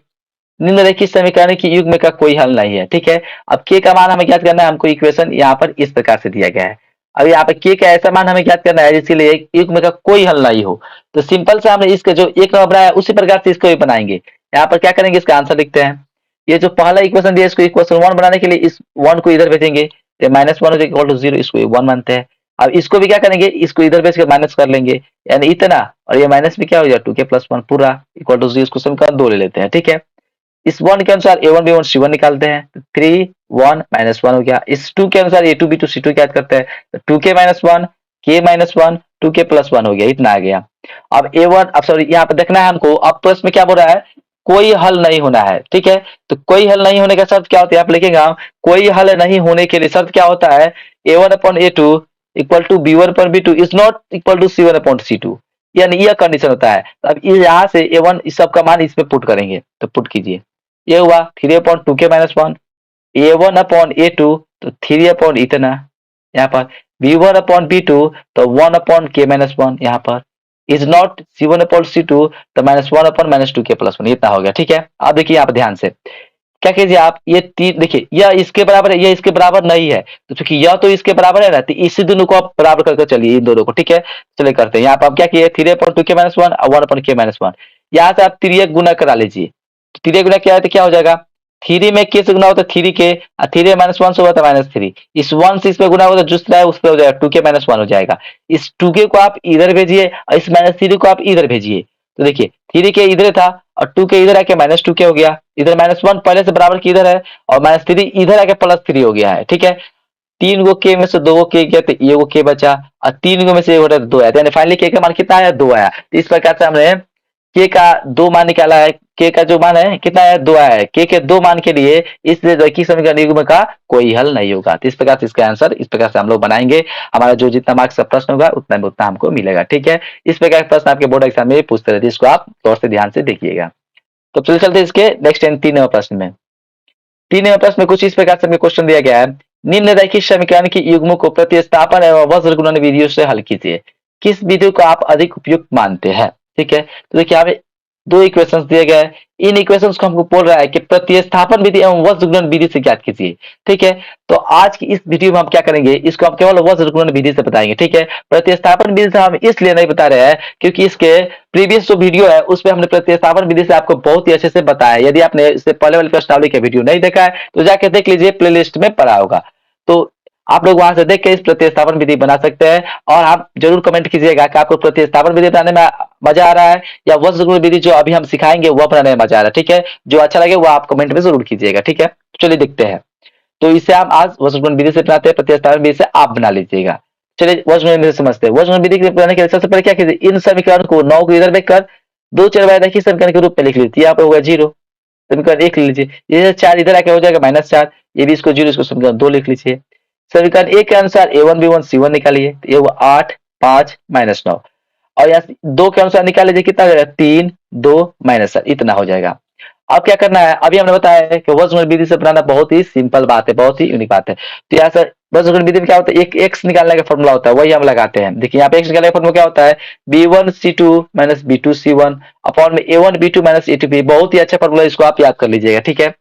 निम्नलिखित समीकरण की युग्म का कोई हल नहीं है, ठीक है। अब के का मान हमें ज्ञात करना है, हमको इक्वेशन यहाँ पर इस प्रकार से दिया गया है। अब यहाँ पे के का ऐसा मान हमें ज्ञात करना है जिसके लिए युग्म का कोई हल नहीं हो, तो सिंपल से हमने इसका जो एक नंबर बनाया उसी प्रकार से इसको भी बनाएंगे। यहाँ पर क्या करेंगे, इसका आंसर लिखते हैं। ये जो पहला इक्वेशन दिया इसको इक्वेशन 1 बनाने के लिए इस 1 को इधर भेजेंगे, तो -1 हो जाएगा = 0, इसको 1 मानते हैं। अब इसको भी क्या करेंगे, इसको इधर भेज के माइनस कर लेंगे, यानी इतना, और ये माइनस में क्या हो जाएगा 2k + 1 पूरा = 0, इसको समीकरण 2 ले लेते हैं, ठीक है। इस 1 के अनुसार a1 b1 c1 निकालते हैं, तो 3 1 -1 हो गया। इस 2 के अनुसार a2 b2 c2 ज्ञात करते हैं, तो 2k - 1 k - 1 2k + 1 हो गया, इतना आ गया। अब a1 अब सॉरी यहाँ पे देखना है हमको, अब प्रश्न में क्या बोल रहा है, कोई हल नहीं होना है, ठीक है। तो कोई हल नहीं होने का शर्त क्या होती है, आप लिखेंगे कोई हल नहीं होने के लिए शर्त क्या होता है, a1/a2 = b1/b2 is not equal to c1/c2, यानी यह कंडीशन होता है। तो अब यहाँ से A1 इस सब का मान इसमें पुट करेंगे, तो पुट कीजिए, ये हुआ 3/2k-1, A1/A2 तो 3 इतना, यहाँ पर B1/B2 तो 1/k-1 यहाँ पर, इज नॉट C1/C2 तो -1/-2k+1 इतना हो गया। ठीक है, अब देखिए यहाँ पर ध्यान से क्या कीजिए आप, ये तीन देखिए, यह इसके बराबर है, यह इसके बराबर नहीं है, तो चूंकि यह तो इसके बराबर है ना, तो इसी दोनों को आप बराबर करके चलिए, इन दोनों को। ठीक है, चलिए करते हैं। यहाँ पर आप क्या किए, 3/2k-1 और 1/k-1, यहाँ से आप तिर्यक गुना करा लीजिए। तिर्यक गुना क्या है तो क्या हो जाएगा, 3 में k से गुना होता है 3k, और 3 -1 से होता है -3, इस 1 से इस पे गुना होता है, दूसरा है उस पे हो जाएगा 2k-1 हो जाएगा। इस 2k को आप इधर भेजिए और इस -3 को आप इधर भेजिए, तो देखिए 3k इधर था और 2k इधर आके -2k हो गया, इधर -1 पहले से बराबर की इधर है और -3 इधर आके +3 हो गया है। ठीक है, 3 गो k में से 2 गो k गया तो ये गो k बचा, और 3 गो में से 2 आया, यानी फाइनली k का मान कितना आया, 2 आया। तो इस प्रकार से हमने k का 2 मान निकाला है, k का जो मान है कितना है, 2 आया है। k के 2 मान के लिए इस रैखिक समीकरण युग्म का कोई हल नहीं होगा। तो इस प्रकार से इसका आंसर इस प्रकार से हम लोग बनाएंगे, हमारा जो जितना मार्क्स का प्रश्न होगा उतना में उतना हमको मिलेगा। ठीक है, इस प्रकार के प्रश्न आपके बोर्ड एग्जाम में पूछते रहते हैं, इसको आप गौर से ध्यान से देखिएगा। तो चलिए चलते इसके नेक्स्ट 3 प्रश्न में। 3 प्रश्न में कुछ इस प्रकार से क्वेश्चन दिया गया है, निम्न रैखिक समीकरण की युग्मों को प्रतिस्थापन एवं वज्र गुणन विधियों से हल कीजिए, किस विधि को आप अधिक उपयुक्त मानते हैं। ठीक है, तो देखिए हमें 2 इक्वेशंस दिए गए हैं, इन इक्वेशंस को हमको बोल रहा है कि प्रतिस्थापन विधि एवं वज्र गुणन विधि से ज्ञात कीजिए। ठीक है, तो आज की इस वीडियो में हम क्या करेंगे, इसको हम केवल वज्र गुणन विधि से बताएंगे। ठीक है, प्रतिस्थापन विधि से हम इसलिए नहीं बता रहे हैं क्योंकि इसके प्रीवियस जो वीडियो है उसमें हमने प्रतिस्थापन विधि से आपको बहुत ही अच्छे से बताया। यदि आपने इससे पहले वाले प्रश्नावली के वीडियो नहीं देखा है तो जाके देख लीजिए, प्लेलिस्ट में पड़ा होगा, तो आप लोग वहां से देख के इस प्रतिस्थापन विधि बना सकते हैं। और आप जरूर कमेंट कीजिएगा कि आपको प्रतिस्थापन विधि बनाने में मजा आ रहा है या वज्र गुणन विधि जो अभी हम सिखाएंगे वह बनाने में मजा आ रहा है। ठीक है, जो अच्छा लगे वो आप कमेंट में जरूर कीजिएगा। ठीक है, चलिए देखते हैं। तो इसे हम आज वज्र गुणन विधि से बनाते हैं, प्रतिस्थापन विधि से आप बना लीजिएगा। चलिए वज्र गुणन विधि समझते हैं। वज्र गुणन विधि बनाने के लिए सबसे पहले क्या कीजिए, इन समीकरण को 9 को इधर रखकर 2 4 रैखिक समीकरण के रूप में लिख लीजिए। यहाँ पे होगा 0, समीकरण 1 लिख लीजिए, ये 4 इधर आके हो जाएगा -4, ये भी इसको 0, इसको समीकरण 2 लिख लीजिए। समीकरण 1 के अनुसार A1 B1 C1 निकालिए, तो ये हुआ 8 5 -9, और यहाँ 2 के अनुसार निकाल लीजिए, कितना हो जाएगा 3 2 -7, इतना हो जाएगा। अब क्या करना है, अभी हमने बताया है कि वज्र गुणन विधि से बनाना बहुत ही सिंपल बात है, बहुत ही यूनिक बात है। तो यहाँ से वज्र गुणन विधि में क्या होता है, एक x निकालने का फॉर्मूला होता है, वही हम लगाते हैं। देखिए यहाँ पे x निकालने का फॉर्मूला क्या होता है, B1 C2 B2 C1 upon में A1 B2 A2 B। बहुत ही अच्छा फॉर्मूला, इसको आप याद कर लीजिएगा। ठीक है,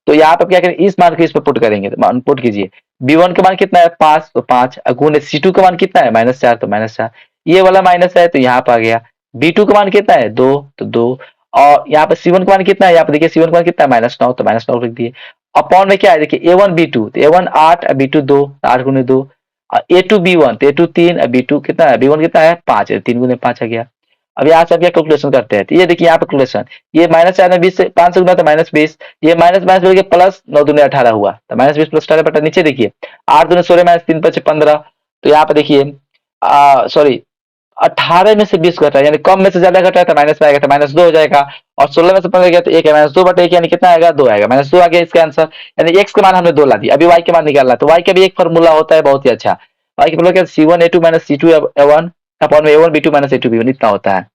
तो यहाँ पे क्या करें, इस मान को इस पे पुट करेंगे, तो मान पुट कीजिए। B1 का मान कितना है 5, तो 5 गुणे C2 का मान कितना है -4, तो -4, ये वाला माइनस है तो यहाँ पे आ गया। B2 का मान कितना है 2, तो 2, और यहाँ पे C1 का मान कितना है, यहाँ पे देखिए C1 का मान कितना है -9, तो -9 लिख दिए। अपॉन में क्या है, देखिए A1 B2, तो A1 8 और B2 2, 8 गुने 2, और A2 B1, तो A2 3 और B2 कितना है, B1 कितना है 5, 3 गुने 5 आ गया। अब यहाँ से अब क्या कैलकुलेशन करते हैं, तो ये देखिए यहाँ पे कैलकुलेशन, ये -4 में 20 से 5 से गुना तो -20, ये माइनस माइनस बोल के प्लस 9 दूनी 18 हुआ, तो -20 + 18 बटा नीचे देखिए 8 दूनी 16 -3 × 5 15, तो यहाँ पे देखिए सॉरी 18 में से 20 घटा, यानी कम में से ज्यादा घटा है तो माइनस में आएगा, तो -2 हो जाएगा। और 16 में से 15 गया तो 1 है, -2 बटे 1 यानी कितना आएगा 2 आएगा, -2 आ गया इसका आंसर। यानी x का मान हमने 2 ला दिया। अभी y के मान निकालना है, तो y का भी एक फॉर्मूला होता है बहुत ही अच्छा। y का फॉर्मूला क्या है, C1 A2 C2 A1 upon में A1 B2 A2 B1 इतना होता है।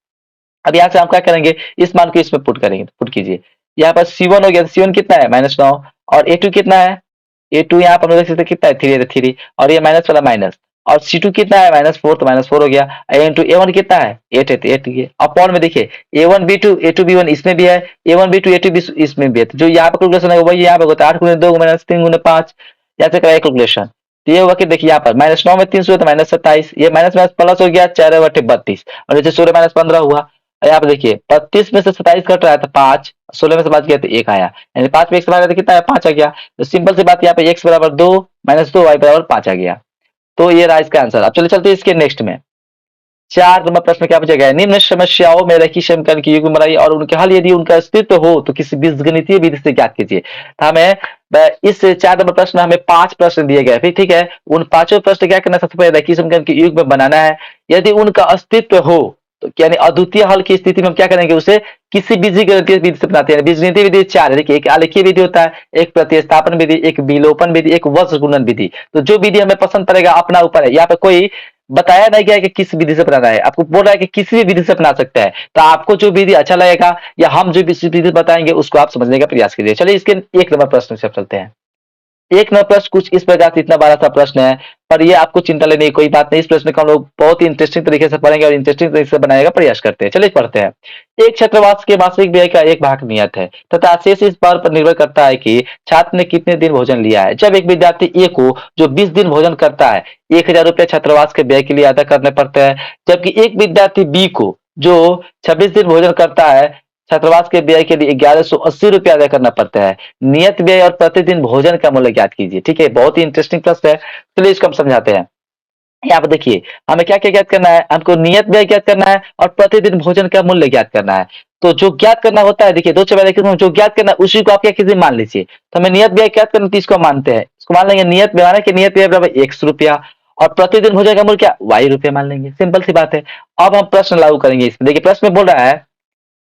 अब यहाँ से हम क्या करेंगे, इस मान को इसमें पुट करेंगे, पुट कीजिए। यहाँ पर C1 हो गया, C1 कितना है -9, और A2 कितना है, A2 यहाँ पर हम देख सकते हैं कितना है 3 है, तो 3, और ये माइनस वाला माइनस, और C2 कितना है -4, तो -4 हो गया। इंटू A1 कितना है 8 है, तो 8 ये अपॉन में देखिए A1 B2 A2 B1 इसमें भी है, A1 B2 A2 B इसमें भी है, तो जो यहाँ पर कैलकुलेशन है वही यहाँ पे होता है 8 गुने 2 -3 गुने 5, यहाँ से कराए कैलकुलेशन। तो ये होगा कि देखिए यहाँ पर -9 में 3 से तो -27, ये माइनस माइनस प्लस हो गया 4 बटे 32, और नीचे 16 -15 हुआ। यहाँ पे देखिए 32 में से 27 कट रहा है तो 5, 16 में से 5 गया तो 1 आया, यानी 5 में 1 से भागा तो कितना है 5 आ गया। तो सिंपल सी बात, यहाँ पे x बराबर 2 -2 y बराबर 5 आ गया। तो ये रहा इसका आंसर। अब चलिए चलते हैं इसके नेक्स्ट में। 4 नंबर प्रश्न में क्या पूछा गया है, निम्न समस्याओं में रैखिक समीकरण की युग्म बनाइए और उनके हल यदि उनका अस्तित्व हो तो किसी बीजगणितीय विधि से ज्ञात कीजिए। तो हमें इस 4 नंबर प्रश्न में हमें 5 प्रश्न दिए गए, ठीक है। उन पांचों प्रश्न क्या करना, सबसे पहले रैखिक समीकरण की युग्म बनाना है। यदि उनका अस्तित्व हो तो यानी अद्वितीय हल की स्थिति में हम क्या करेंगे, उसे किसी बीजगणितीय विधि से बनाते हैं। बीजगणितीय विधि 4 है, देखिए एक आलेखीय विधि होता है, एक प्रतिस्थापन विधि, एक विलोपन विधि, एक वज्र गुणन विधि। तो जो विधि हमें पसंद पड़ेगा अपना ऊपर है, यहाँ पे कोई बताया नहीं गया है कि किस विधि से बनाना है, आपको बोल रहा है कि किसी भी विधि से बना सकता है। तो आपको जो विधि अच्छा लगेगा या हम जो विधि बताएंगे उसको आप समझने का प्रयास कीजिए। चलिए इसके 1 नंबर प्रश्न से चलते हैं। 1 नंबर प्रश्न कुछ इस प्रकार से, इतना बड़ा सा प्रश्न है, पर ये आपको चिंता लेने की कोई बात नहीं। इस प्रश्न को हम लोग बहुत ही इंटरेस्टिंग तरीके से पढ़ेंगे और इंटरेस्टिंग तरीके से बनाने का प्रयास करते हैं। चलिए पढ़ते हैं। एक छात्रावास के मासिक व्यय का एक भाग नियत है तथा शेष इस बात पर निर्भर करता है कि छात्र ने कितने दिन भोजन लिया है। जब एक विद्यार्थी ए को जो 20 दिन भोजन करता है, 1,000 रुपया छात्रावास के व्यय के लिए अदा करने पड़ते हैं, जबकि एक विद्यार्थी बी को जो 26 दिन भोजन करता है, छात्रावास के व्यय के लिए 1,180 रुपया अदा करना पड़ता है। नियत व्यय और प्रतिदिन भोजन का मूल्य ज्ञात कीजिए। ठीक है, बहुत ही इंटरेस्टिंग प्रश्न है। चलिए इसको हम समझाते हैं। यहाँ पे देखिए, हमें क्या क्या ज्ञात करना है, हमको नियत व्यय ज्ञात करना है और प्रतिदिन भोजन का मूल्य ज्ञात करना है। तो जो ज्ञात करना होता है, देखिए दो चीज देखिए, जो ज्ञात करना है उसी को आप क्या किसी मान लीजिए। तो हमें नियत व्यय ज्ञात करना, तो इसको मानते हैं, इसको मान लेंगे नियत व्यय, कि नियत व्यय बराबर 100 रुपया और प्रतिदिन भोजन का मूल्य क्या, Y रुपया मान लेंगे। सिंपल सी बात है। अब हम प्रश्न लागू करेंगे इसमें। देखिए प्रश्न में बोल रहा है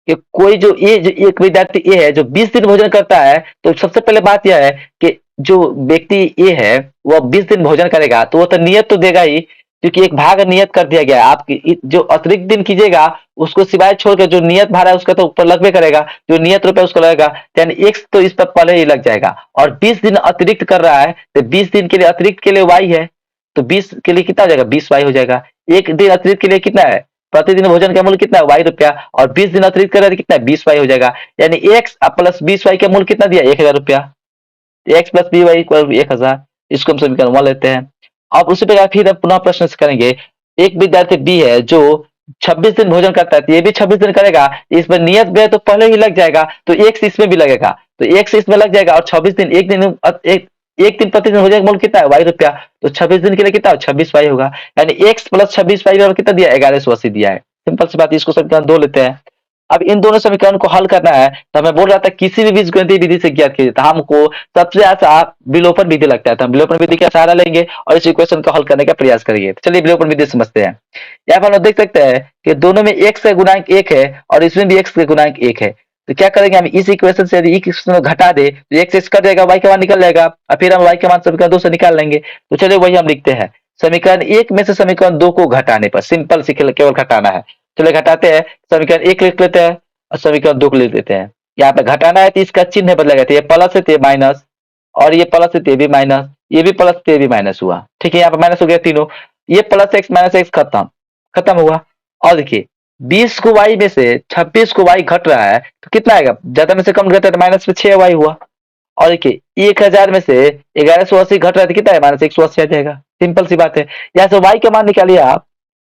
कि कोई जो एक विद्यार्थी ए है जो 20 दिन भोजन करता है, तो सबसे पहले बात यह है कि जो व्यक्ति ए है वह 20 दिन भोजन करेगा, तो वो तो नियत तो देगा ही, क्योंकि एक भाग नियत कर दिया गया है। आप जो अतिरिक्त दिन कीजिएगा उसको सिवाय छोड़ के जो नियत भाड़ा है उसका तो ऊपर लगभग करेगा, जो नियत रुपया उसको लगेगा, यानी एक्स तो इस पर पहले ही लग जाएगा। और 20 दिन अतिरिक्त कर रहा है, तो 20 दिन के लिए अतिरिक्त के लिए वाई है, तो 20 के लिए कितना हो जाएगा, 20 वाई हो जाएगा। एक दिन अतिरिक्त के लिए कितना है, प्रतिदिन भोजन का मूल्य कितना है, Y रुपया, और 20 दिन अतिरिक्त कर रहे थे कितना है, 20 वाई हो जाएगा। यानी एक्स प्लस 20 वाई का मूल्य कितना दिया, 1,000 रुपया। X plus 20 y equal 1,000। इसको हम समीकरण 1 लेते हैं। अब उसी प्रकार फिर हम पुनः प्रश्न से करेंगे। एक विद्यार्थी बी है जो 26 दिन भोजन करता है, तो ये भी 26 दिन करेगा, इसमें नियत व्यय तो पहले ही लग जाएगा, तो एक्स इसमें भी लगेगा, तो एक्स इसमें लग जाएगा, और 26 दिन एक दिन प्रतिदिन हो जाएगा, मूल्य कितना है, Y रुपया। तो 26 दिन के लिए कितना, 26 वाई होगा। यानी एक्स प्लस 26 वाई बराबर कितना दिया, 1,180 दिया है। सिंपल सी बात है। इसको समीकरण 2 लेते हैं। अब इन दोनों समीकरण को हल करना है, तो हमें बोल रहा था किसी भी बीजगणितीय विधि से ज्ञात कीजिए, तो हमको सबसे आसान विलोपन विधि लगता है, तो हम विलोपन विधि का सहारा लेंगे और इस इक्वेशन को हल करने का प्रयास करेंगे। तो चलिए विलोपन विधि समझते हैं। यहाँ पर हम लोग देख सकते हैं कि दोनों में x का गुणांक 1 है और इसमें भी x का गुणांक 1 है। तो क्या करेंगे, हम इस इक्वेशन से यदि इक्वेशन को घटा दे तो x कट जाएगा, y का मान निकल जाएगा, और फिर हम y का मान समीकरण 2 से निकाल लेंगे। तो चलिए वही हम लिखते हैं। समीकरण 1 में से समीकरण 2 को घटाने पर, सिंपल सी केवल घटाना है। चलिए घटाते हैं। समीकरण 1 लिख लेते हैं और समीकरण 2 को लिख देते हैं। यहाँ पे घटाना है तो इसका चिन्ह बदलेगा, तो ये प्लस है तो ये माइनस, और ये प्लस है तो ये भी माइनस, ये भी प्लस तो ये भी माइनस हुआ। ठीक है, यहाँ पे माइनस हो गया तीनों। ये प्लस एक्स माइनस एक्स खत्म, खत्म हुआ। और देखिए 20 को y में से 26 को y घट रहा है, तो कितना आएगा, ज्यादा में से कम घटा है तो माइनस में 6y हुआ। और देखिए 1,000 में से 1,180 घट रहा है तो कितना है, माइनस 180 आ जाएगा। सिंपल सी बात है। यहाँ से y का मान निकालिए आप,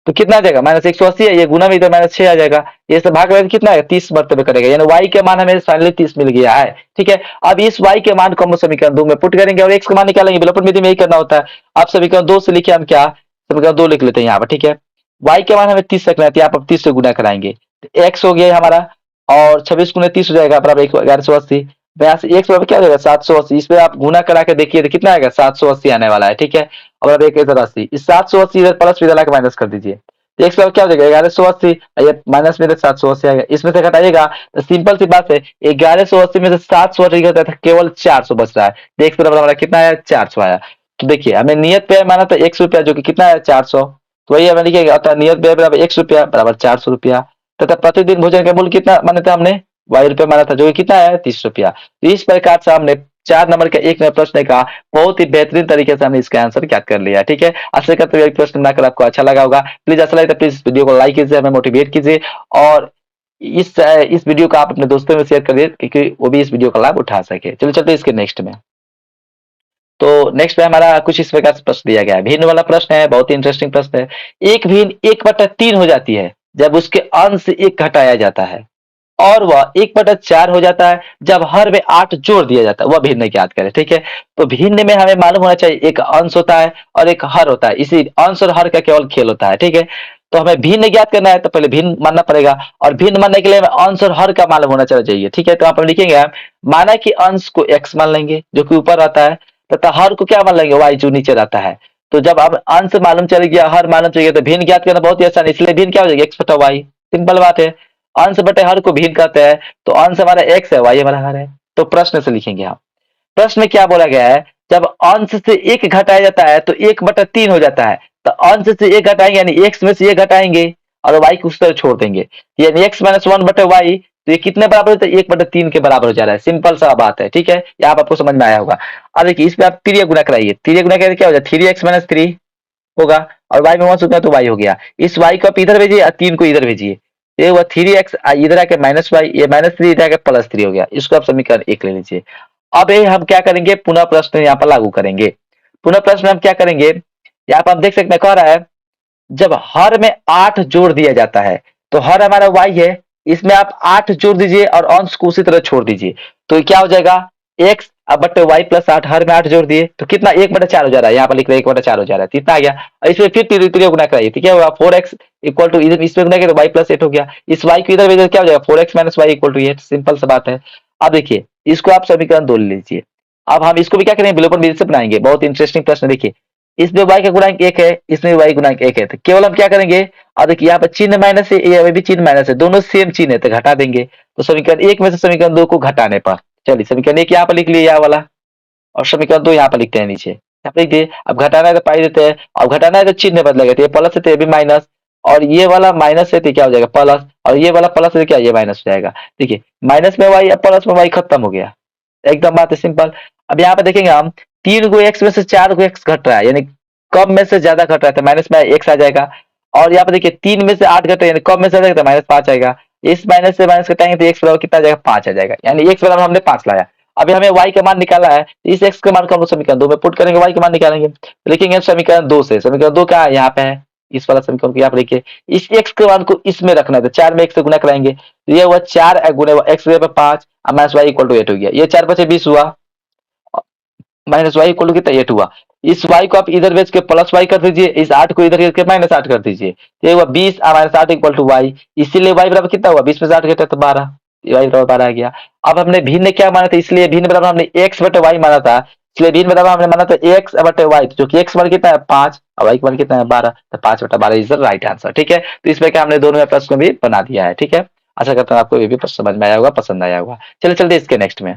तो कितना आ जाएगा, माइनस 180 है, ये गुना में इधर माइनस 6 आ जाएगा, ये सब भाग में कितना है, 30 मरतबे करेगा, यानी y के मान हमें फाइनली 30 मिल गया है। ठीक है, अब इस y के मान को हम समीकरण 2 में पुट करेंगे और x का मान निकालेंगे। विलोपन विधि में यही करना होता है। अब समीकरण 2 से लिखे हम क्या, समीकरण 2 लिख लेते हैं यहाँ पर। ठीक है, y के मान हमें 30 रखना है, तो यहाँ पर 30 से गुना कराएंगे, तो x हो गया हमारा, और 26 गुना 30 हो जाएगा बराबर 1,180। यहाँ से x बराबर क्या हो जाएगा, 780। इस पे आप गुना करा के देखिए तो कितना आएगा, 780 आने वाला है। ठीक है, और अब 1,180, इस 780 इधर प्लस इधर लाके माइनस कर दीजिए, तो x बराबर क्या हो जाएगा, 1,180, ये माइनस में 780 आएगा, इसमें से घटाइएगा तो सिंपल सी बात है, 1,180 में से 780 घटा था, केवल 400 बच रहा है, तो x बराबर हमारा कितना आया, 400 आया। तो देखिए हमें नियत व्यय माना था ₹100, जो कि कितना है, 400। तो वही हमें लिखेगा, अतः नियत व्यय बराबर ₹100 बराबर 400 रुपया, तथा प्रतिदिन भोजन का मूल्य कितना माना था हमने, Y रुपया माना था, जो कि कितना है, 30 रुपया। तो इस प्रकार से हमने 4 नंबर का 1 नंबर प्रश्न का बहुत ही बेहतरीन तरीके से हमने इसका आंसर ज्ञात कर लिया। ठीक है, आशा करते हुए प्रश्न बनाकर आपको अच्छा लगा होगा। प्लीज अच्छा लगे तो प्लीज इस वीडियो को लाइक कीजिए, हमें मोटिवेट कीजिए, और इस वीडियो को आप अपने दोस्तों में शेयर करिए, क्योंकि वो भी इस वीडियो का लाभ उठा सके। चलो चलते इसके नेक्स्ट में। तो नेक्स्ट में हमारा कुछ इस प्रकार से प्रश्न दिया गया है। भिन्न वाला प्रश्न है, बहुत ही इंटरेस्टिंग प्रश्न है। एक भिन्न 1/3 हो जाती है जब उसके अंश से 1 घटाया जाता है, और वह 1/4 हो जाता है जब हर में 8 जोड़ दिया जाता है। वह भिन्न ज्ञात करें। ठीक है, तो भिन्न में हमें मालूम होना चाहिए एक अंश होता है और एक हर होता है, इसी अंश और हर का केवल खेल होता है। ठीक है, तो हमें भिन्न ज्ञात करना है तो पहले भिन्न मानना पड़ेगा, और भिन्न मानने के लिए हमें अंश और हर का मालूम होना चाहिए। ठीक है, तो आप लिखेंगे, माना कि अंश को x मान लेंगे जो कि ऊपर रहता है, तथा हर को क्या मान लेंगे, y जो नीचे रहता है। तो जब अब अंश मालूम चल गया, हर मालूम चल गया, तो भिन्न ज्ञात करना बहुत ही आसान है। इसलिए भिन्न क्या हो जाएगा, x/y। सिंपल बात है, अंश बटे हर को भिन्न कहते हैं, तो अंश हमारा x है, y हमारा हर है। तो प्रश्न से लिखेंगे हम। प्रश्न में क्या बोला गया है, जब अंश से 1 घटाया जाता है तो 1/3 हो जाता है, तो अंश से ये घटाएंगे यानी एक्स में से ये घटाएंगे और वाई को उस तरह छोड़ देंगे, यानी एक्स माइनस वन बटे वाई, तो ये कितने बराबर होता है, 1/3 के बराबर हो जा रहा है। सिंपल सा बात है, ठीक है, यहाँ आप आपको समझ में आया होगा। अब देखिए इसमें आप 3 गुना कराइए, 3 गुना करके क्या हो जाए, 3x-3 होगा, और y में 1 से तो y हो गया। इस y को आप इधर भेजिए और 3 को इधर भेजिए, ये हुआ 3x, इधर आके -y, ये -3 इधर आके +3 हो गया। इसको आप समीकरण 1 ले लीजिए। अब ये हम क्या करेंगे, पुनः प्रश्न यहाँ पर लागू करेंगे। पुनः प्रश्न में हम क्या करेंगे, यहाँ पर आप देख सकते हैं कह रहा है जब हर में 8 जोड़ दिया जाता है, तो हर हमारा y है, इसमें आप 8 जोड़ दीजिए और अंश को उसी तरह छोड़ दीजिए, तो क्या हो जाएगा, x अब बटे y प्लस 8, हर में 8 जोड़ दिए तो कितना 1/4 हो जा रहा है, यहाँ पर लिख रहे 1/4 हो जा रहा है, कितना आ गया। और इसमें फिर तीन गुना कराइए, ठीक है, होगा 4x इक्वल टू, इधर इसमें गुना किया तो y प्लस 8 हो गया, इस y को इधर भेजिए क्या हो जाएगा, 4x minus y equal to 8, simple सा बात है। अब देखिए इसको आप समीकरण 2 ले लीजिए। अब हम इसको भी क्या करेंगे, विलोपन विधि से बनाएंगे, बहुत इंटरेस्टिंग प्रश्न। देखिए इसमें y का गुणांक 1 है, इसमें y गुणांक 1 है, तो केवल हम क्या करेंगे, और देखिए यहाँ पर चिन्ह माइनस है, ये भी चिन्ह माइनस है, दोनों सेम चिन्ह है तो घटा देंगे, तो समीकरण 1 में से समीकरण 2 को घटाने पर, चलिए समीकरण 1 यहाँ पर लिख लिए यह वाला, और समीकरण 2 यहाँ पर लिखते हैं नीचे, यहाँ पर लिख दिए। अब घटाना है तो पाई देते हैं, और घटाना है तो चिन्ह बदलेगा, तो ये प्लस है तो ये भी माइनस, और ये वाला माइनस है तो क्या हो जाएगा प्लस, और ये वाला प्लस है तो क्या ये माइनस हो जाएगा। देखिए माइनस में वाई, प्लस में वाई, खत्म हो गया, एकदम बात है सिंपल। अब यहाँ पे देखेंगे हम 3 को एक्स में से 4 को एक्स घट रहा है, यानी कम में से ज्यादा घट रहा है, तो माइनस में एक्स आ जाएगा। और यहाँ पे देखिए 3 में से 8 घट रहा है, यानी कम में से ज्यादा, तो -5 आएगा। इस माइनस से माइनस घटाएंगे तो एक्स बराबर कितना आ जाएगा, 5 आ जाएगा, यानी एक्स बराबर हमने 5 लाया। अभी हमें y का मान निकालना है, इस x के मान को हम लोग समीकरण 2 में पुट करेंगे, y का मान निकालेंगे, तो लिखेंगे समीकरण 2 से, समीकरण 2 क्या है यहाँ पे है, इस वाला समीकरण को यहाँ पे लिखिए, इस x के मान को इसमें रखना है, तो 4 में 1 से गुना कराएंगे, तो ये हुआ 4 गुणे x पे 5 माइनस वाई इक्वल टू 8 हो गया, ये 4 5 20 हुआ, माइनस वाई इक्वल टू कितना 8 हुआ। इस y को आप इधर भेज के प्लस वाई कर दीजिए, इस 8 को इधर करके -8 कर दीजिए, तो ये हुआ 20 -8 इक्वल टू वाई, इसीलिए y बराबर कितना हुआ, 20 में से 8 घटा तो 12, y बराबर 12 आ गया। अब हमने भिन्न क्या माना था, इसलिए भिन्न बराबर हमने x बटे y माना था, इसलिए भिन्न बराबर हमने माना था x बटे y, जो कि x मान कितना है 5 और y मान कितना है 12, तो 5/12 इज द राइट आंसर, ठीक है। तो इसमें क्या हमने दोनों में प्रश्न भी बना दिया है, ठीक है। आशा करता हूँ आपको ये भी प्रश्न समझ में आया होगा, पसंद आया होगा। चलिए चलते इसके नेक्स्ट में,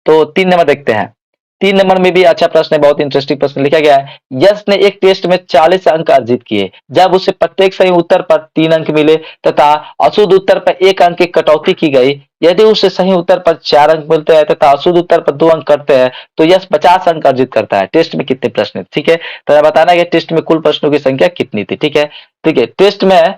तो 3 नंबर देखते हैं। 3 नंबर में भी अच्छा प्रश्न है, बहुत इंटरेस्टिंग प्रश्न लिखा गया है। यश ने एक टेस्ट में 40 अंक अर्जित किए, जब उसे प्रत्येक सही उत्तर पर 3 अंक मिले तथा अशुद्ध उत्तर पर 1 अंक की कटौती की गई, यदि उसे सही उत्तर पर 4 अंक मिलते हैं तथा अशुद्ध उत्तर पर 2 अंक करते हैं, तो यश 50 अंक अर्जित करता है। टेस्ट में कितने प्रश्न है, ठीक है, तो बताना है कि टेस्ट में कुल प्रश्नों की संख्या कितनी थी, ठीक है। ठीक है, टेस्ट में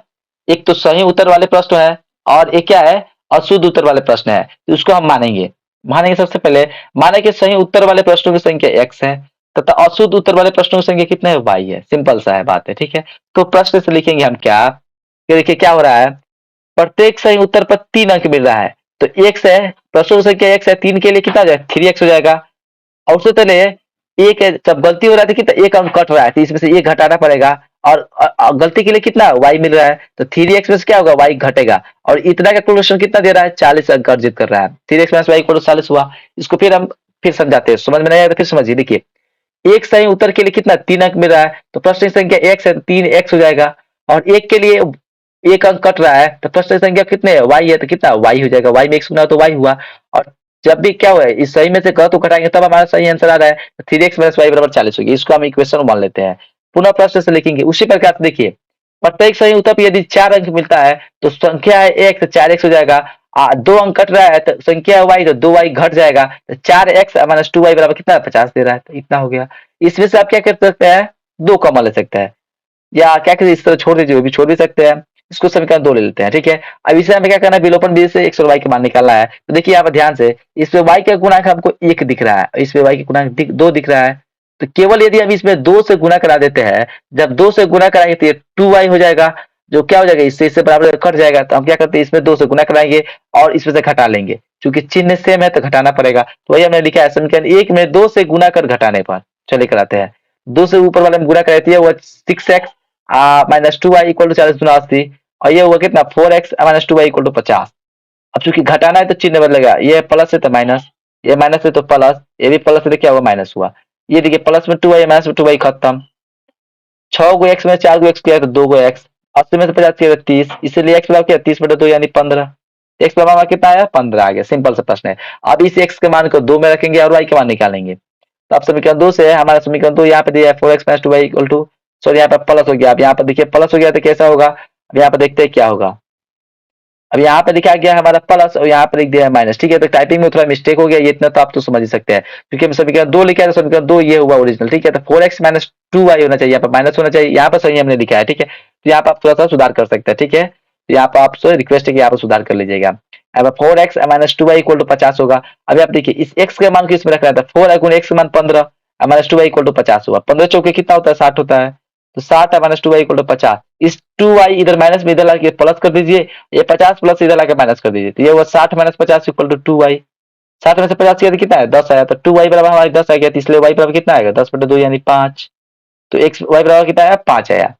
एक तो सही उत्तर वाले प्रश्न है, और एक क्या है, अशुद्ध उत्तर वाले प्रश्न है, तो उसको हम मानेंगे। मानेंगे सबसे पहले, माने कि सही उत्तर वाले प्रश्नों की संख्या x है तथा अशुद्ध उत्तर वाले प्रश्नों की संख्या कितना है, y है। सिंपल सा है बात है, ठीक है। तो प्रश्न से लिखेंगे हम क्या, कि देखिए क्या हो रहा है, प्रत्येक सही उत्तर पर 3 अंक मिल रहा है, तो x है, प्रश्नों की संख्या x है, 3 के लिए कितना हो जाएगा, 3x हो जाएगा। और उससे पहले एक है, जब गलती हो रहा है तो कितना 1 अंक कट रहा है, तो इसमें से 1 घटाना पड़ेगा, और गलती के लिए कितना y मिल रहा है, तो 3x में से क्या होगा, y घटेगा, और इतना का कैलकुलेशन कितना दे रहा है, 40 अंक अर्जित कर रहा है, 3x minus y equal to 40 हुआ। इसको फिर हम फिर समझाते हैं, समझ में नहीं आया तो फिर समझिए। देखिए एक सही उत्तर के लिए कितना 3 अंक मिल रहा है, तो प्रश्न की संख्या x है, 3x हो जाएगा, और एक के लिए 1 अंक कट रहा है, तो प्रश्न की संख्या कितने है, y है, तो कितना y हो जाएगा, y में x गुना तो y हुआ। और जब भी क्या हुआ है, इस सही में से गलत को घटाएंगे तब हमारा सही आंसर आ रहा है, 3x माइनस वाई बराबर 40 होगी। इसको हम इक्वेशन मान लेते हैं, पुनः प्रश्न से लिखेंगे उसी प्रकार से। देखिए प्रत्येक सही उत्तर पर यदि 4 अंक मिलता है, तो संख्या है x, तो 4x हो जाएगा, 2 अंक कट रहा है तो संख्या y, तो 2y घट जाएगा, तो 4x माइनस 2y बराबर कितना है, 50 दे रहा है, तो इतना हो गया। इसमें से आप क्या कर सकते हैं, 2 कॉमन ले सकते हैं, या क्या करें इस तरह छोड़ दीजिए, वो भी छोड़ भी सकते हैं। इसको समीकरण 2 ले लेते हैं, ठीक है। अब इसे हमें क्या करना है, विलोपन विधि से x और y का मान निकालना है। तो देखिए यहाँ पर ध्यान से, इसमें y का गुणांक हमको 1 दिख रहा है, इसमें y का गुणांक 2 दिख रहा है, तो केवल यदि हम इसमें 2 से गुना करा देते हैं, जब 2 से गुना कराएंगे तो ये 2y हो जाएगा, जो क्या हो जाएगा, इससे बराबर कट जाएगा, तो हम क्या करते हैं, इसमें 2 से गुना कराएंगे और इसमें से घटा लेंगे, क्योंकि चिन्ह सेम है तो घटाना पड़ेगा। तो वही हमने लिखा है समीकरण 1 में 2 से गुना कर घटाने पर। चलिए कराते हैं, 2 से ऊपर वाले में गुना कराती है, वो 6x minus 2y equal to 40 गुना 80, और ये हुआ कितना 4x minus 2y equal to 50। अब चूंकि घटाना है तो चिन्ह बदलेगा, ये प्लस है तो माइनस, ये माइनस है तो प्लस, ये भी प्लस है तो क्या हुआ, माइनस हुआ। ये देखिए प्लस में 2y माइनस में 2y खत्म, 6 को x में 4 को x किया तो 2 को x, 80 में से 50 किया तो 30, इसीलिए x बराबर क्या 30/2 यानी 15, x बराबर कितना आया 15 आ गया। सिंपल सा प्रश्न है। अब इस x के मान को 2 में रखेंगे और y के मान निकालेंगे, तो अब समीकरण 2 से हमारा समीकरण 2 यहाँ पे दिया है 4x minus 2y equal to sorry यहाँ पे प्लस हो गया। अब यहाँ पर देखिए प्लस हो गया तो कैसा होगा, अब यहाँ पर देखते हैं क्या होगा। अब यहाँ पे लिखा गया है हमारा प्लस और यहाँ पे लिख दिया है माइनस, ठीक है। तो टाइपिंग में थोड़ा मिस्टेक हो गया, ये इतना तो आप तो समझ ही सकते हैं, क्योंकि हम समीकरण 2 लिखा है तो समीकरण 2 ये हुआ ओरिजिनल, ठीक है। तो 4x माइनस 2y होना चाहिए, यहाँ पर माइनस होना चाहिए, यहाँ पर सही हमने लिखा है, ठीक है। तो यहाँ पर आप थोड़ा सा सुधार कर सकते हैं, ठीक है। तो यहाँ पर आपसे रिक्वेस्ट है कि यहाँ पर सुधार कर लीजिएगा। अब 4x minus 2y equal to 50 होगा। अभी आप देखिए इस x के मान को इसमें रखना था, 4 गुण x के मान 15 माइनस 2y इक्वल टू 50 हुआ। 15 चौके कितना होता है, 60 होता है। तो 60 माइनस 2y इक्वल टू 50, इस 2y इधर माइनस में इधर लाके प्लस कर दीजिए, ये 50 प्लस इधर लाके माइनस कर दीजिए, तो ये हुआ 60 माइनस 50 इक्वल टू 2y। 60 में से 50 किया तो कितना है, 10 आया। तो 2y बराबर हमारा 10 आ गया, तो इसलिए y बराबर कितना आएगा, 10 बटे 2 यानी 5। तो x y बराबर कितना आया, 5 आया।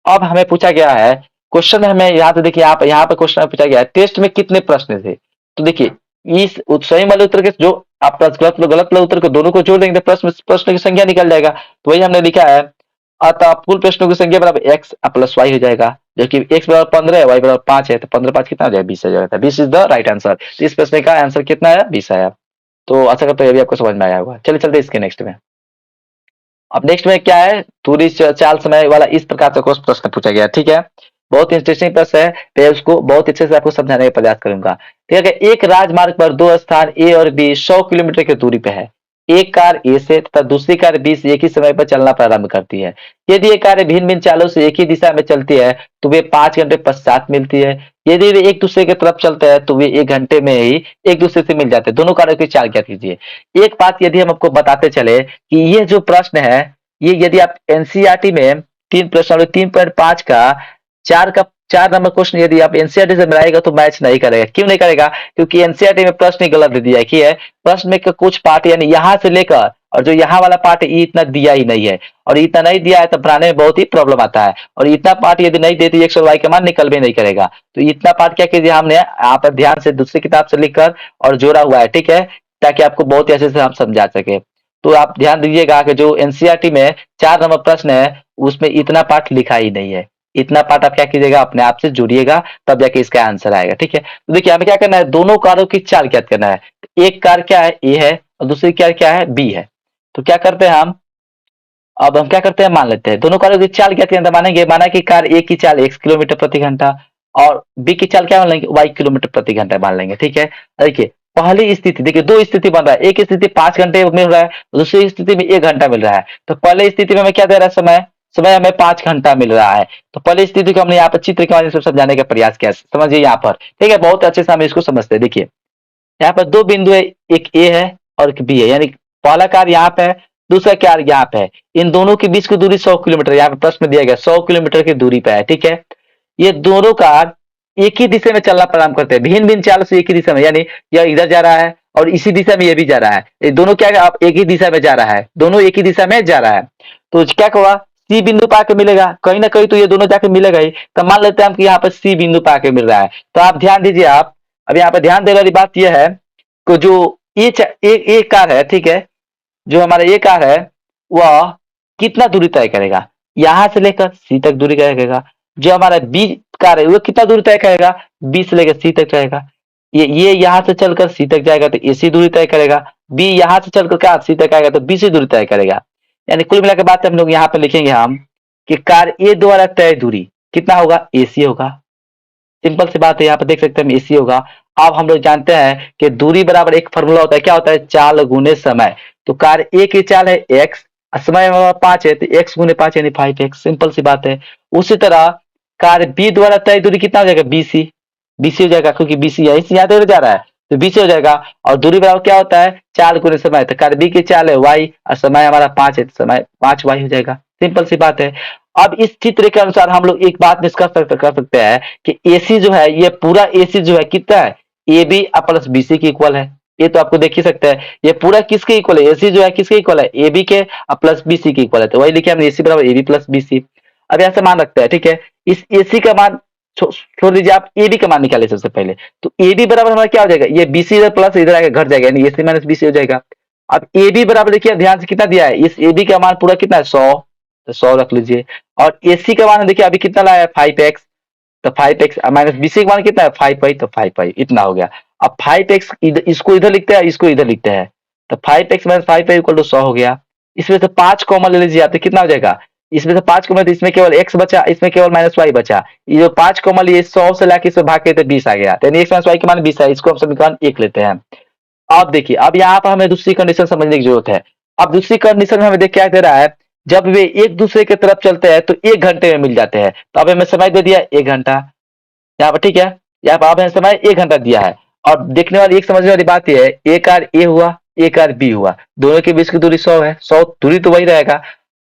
अब हमें पूछा गया है क्वेश्चन में, हमें यहाँ पे देखिए, यहाँ पे क्वेश्चन में पूछा गया है टेस्ट में कितने प्रश्न थे। तो देखिए इस सही वाले उत्तर के जो आप गलत गलत वाले उत्तर को दोनों को जोड़ देंगे तो प्रश्न प्रश्न की संख्या निकल जाएगा। तो वही हमने लिखा है, अतः कुल प्रश्नों की संख्या बराबर x प्लस y हो जाएगा, जो कि x बराबर 15 है, y बराबर 5 है। तो 15 5 कितना हो जाएगा, 20 हो जाएगा। 20 इज द राइट आंसर। तो इस प्रश्न का आंसर कितना आया, 20 आया। तो आशा करता हूँ ये भी आपको समझ में आया होगा। चलिए चलते इसके नेक्स्ट में। अब नेक्स्ट में क्या है, दूरी चाल समय वाला इस प्रकार का कुछ प्रश्न पूछा गया, ठीक है। बहुत इंटरेस्टिंग प्रश्न है, मैं उसको बहुत अच्छे से आपको समझाने का प्रयास करूंगा, ठीक है। एक राजमार्ग पर दो स्थान ए और बी 100 किलोमीटर की दूरी पे है। एक कार ए से तथा दूसरी कार बी से एक ही समय पर चलना प्रारंभ करती है। यदि ये कारें भिन्न भिन्न चालों से एक ही दिशा में चलती है तो वे 5 घंटे पश्चात मिलती है। यदि वे एक दूसरे की तरफ चलते हैं तो वे 1 घंटे में ही एक दूसरे से मिल जाते हैं। दोनों कारों की चाल क्या कीजिए। एक बात यदि हम आपको बताते चले कि ये जो प्रश्न है, ये यदि आप एनसीईआरटी में 3.5 का 4 नंबर क्वेश्चन यदि आप एनसीईआरटी से मिलाएगा तो मैच नहीं करेगा। क्यों नहीं करेगा, क्योंकि एनसीईआरटी में प्रश्न ही गलत दे दिया है। कि है प्रश्न में कुछ पार्ट यानी यहाँ से लेकर और जो यहाँ वाला पार्ट है, ये इतना दिया ही नहीं है, और इतना नहीं दिया है तो बनाने में बहुत ही प्रॉब्लम आता है। और इतना पार्ट यदि नहीं देती एक्स और वाई का मान निकल भी नहीं करेगा। तो इतना पार्ट क्या कीजिए, हमने यहाँ पर ध्यान से दूसरी किताब से लिखकर और जोड़ा हुआ है, ठीक है, ताकि आपको बहुत ही अच्छे से हम समझा सके। तो आप ध्यान दीजिएगा कि जो एनसीईआरटी में 4 नंबर प्रश्न है उसमें इतना पार्ट लिखा ही नहीं है। इतना पार्ट आप क्या कीजिएगा, अपने आप से जुड़िएगा, तब जाके इसका आंसर आएगा, ठीक है। तो देखिए हमें क्या करना है, दोनों कारों की चाल ज्ञात करना है। एक कार क्या है, ए है, और दूसरी कार क्या है, बी है। तो क्या करते हैं हम, अब हम क्या करते हैं, मान लेते हैं दोनों कारों की चाल ज्ञात करना मानेंगे। माना कि कार ए की चाल x किलोमीटर प्रति घंटा और बी की चाल क्या मान लेंगे, y किलोमीटर प्रति घंटा मान लेंगे, ठीक है। देखिए पहली स्थिति, देखिए दो स्थिति बन रहा है, एक स्थिति 5 घंटे मिल रहा है, दूसरी स्थिति में 1 घंटा मिल रहा है। तो पहले स्थिति में हमें क्या दे रहा है, समय समय हमें 5 घंटा मिल रहा है। तो पहली स्थिति को हमने यहाँ पर चित्र के माध्यम से समझाने का प्रयास किया, समझिए यहाँ पर, ठीक है। बहुत अच्छे से हम इसको समझते हैं। देखिए यहाँ पर दो बिंदु है, एक ए है और एक बी है, यानी पहला कार यहाँ पे है, दूसरा कार यहाँ पे है। इन दोनों के बीच की दूरी 100 किलोमीटर, यहाँ पे प्रश्न में दिया गया 100 किलोमीटर की दूरी पे है, ठीक है। ये दोनों कार एक ही दिशा में चलना प्रारंभ करते हैं, भिन्न भिन्न चाल से एक ही दिशा में, यानी यह इधर जा रहा है और इसी दिशा में ये भी जा रहा है। ये दोनों क्या है, आप एक ही दिशा में जा रहा है, दोनों एक ही दिशा में जा रहा है। तो क्या होगा, सी बिंदु पे आके मिलेगा, कहीं ना कहीं तो ये दोनों जाके मिलेगा ही। तो मान लेते हैं हम कि यहाँ पर सी बिंदु पे आके मिल रहा है। तो आप ध्यान दीजिए, आप अब यहाँ पर ध्यान देने वाली बात यह है कि जो एक कार है, ठीक है, जो हमारा ये कार है वह कितना दूरी तय करेगा, यहां से लेकर सी तक दूरी तय करेगा। जो हमारा बी कार है वो कितना दूरी तय करेगा, बी से लेकर सी तक जाएगा। ये यहाँ से चलकर सी तक जाएगा तो ए सी दूरी तय करेगा। बी यहाँ से चलकर क्या सी तक आएगा तो बी सी दूरी तय करेगा। यानी कुल मिलाकर बात हम लोग यहाँ पे लिखेंगे हम कि कार ए द्वारा तय दूरी कितना होगा, ए सी होगा। सिंपल सी बात है, यहाँ पे देख सकते हैं एसी होगा। अब हम लोग जानते हैं कि दूरी बराबर एक फॉर्मूला होता है, क्या होता है, चाल गुने समय। तो कार ए की चाल है एक्स, समय 5 है, तो एक्स गुने 5 यानी 5x, सिंपल सी बात है। उसी तरह कार बी द्वारा तय दूरी कितना हो जाएगा, बीसी, बीसी हो जाएगा, क्योंकि बीसी यहीं से यहाँ तक जा रहा है तो बीसी हो जाएगा। और दूरी बराबर क्या होता है, चाल गुने समय। तो कार बी की चाल है वाई और समय हमारा 5 है, तो समय 5y हो जाएगा, सिंपल सी बात है। अब इस चित्र के अनुसार हम लोग एक बात निष्कर्ष कर सकते हैं कि एसी जो है, ये पूरा एसी जो है कितना है, ए बी प्लस बीसी के इक्वल है। ये तो आपको देख ही सकते हैं, ये पूरा किसके इक्वल है, एसी जो है किसके इक्वल है, ए बी के प्लस बीसी के इक्वल है। तो वही लिखे हमने एसी बराबर ए बी प्लस बीसी। अब ऐसा मान रखते हैं, ठीक है। इस एसी का मान छोड़ दीजिए, आप ए बी का मान निकालिए सबसे पहले। तो ए बी बराबर हमारा क्या हो जाएगा, ये बीसी इधर प्लस इधर आके घट जाएगा, यानी एसी माइनस बीसी हो जाएगा। अब ए बी बराबर देखिए ध्यान से कितना दिया है, इस ए बी का मान पूरा कितना है 100, तो 100 रख लीजिए। और एसी का मान देखिए अभी कितना लाया है 5x, तो 5x माइनस बीसी का मान कितना है 5y, तो 5y इतना हो गया। अब 5x इसको इधर लिखते हैं, इसको इधर लिखते हैं, तो 5x minus 5y equal to 100 हो गया। इसमें से 5 कॉमन ले लीजिए आप, तो कितना हो जाएगा, इसमें से 5 कॉमन, इसमें केवल x बचा, इसमें केवल -y बचा। ये जो 5 कॉमन, ये 100 से लाके इसमें भाग के तो 20 आ गया, तो यानी x - y के मान 20 है। इसको हम समीकरण 1 लेते हैं। अब देखिए, अब यहाँ पर हमें दूसरी कंडीशन समझने की जरूरत है। अब दूसरी कंडीशन में हमें देख क्या दे रहा है, जब वे एक दूसरे की तरफ चलते हैं तो 1 घंटे में मिल जाते हैं। तो अब हमें समय दे दिया 1 घंटा, यहाँ पर ठीक है। यहाँ पर अब हमें समय 1 घंटा दिया है। और देखने वाली, एक समझने वाली बात यह है, एक कार ए हुआ, एक कार बी हुआ, दोनों के बीच की दूरी 100 है, 100 दूरी तो वही रहेगा।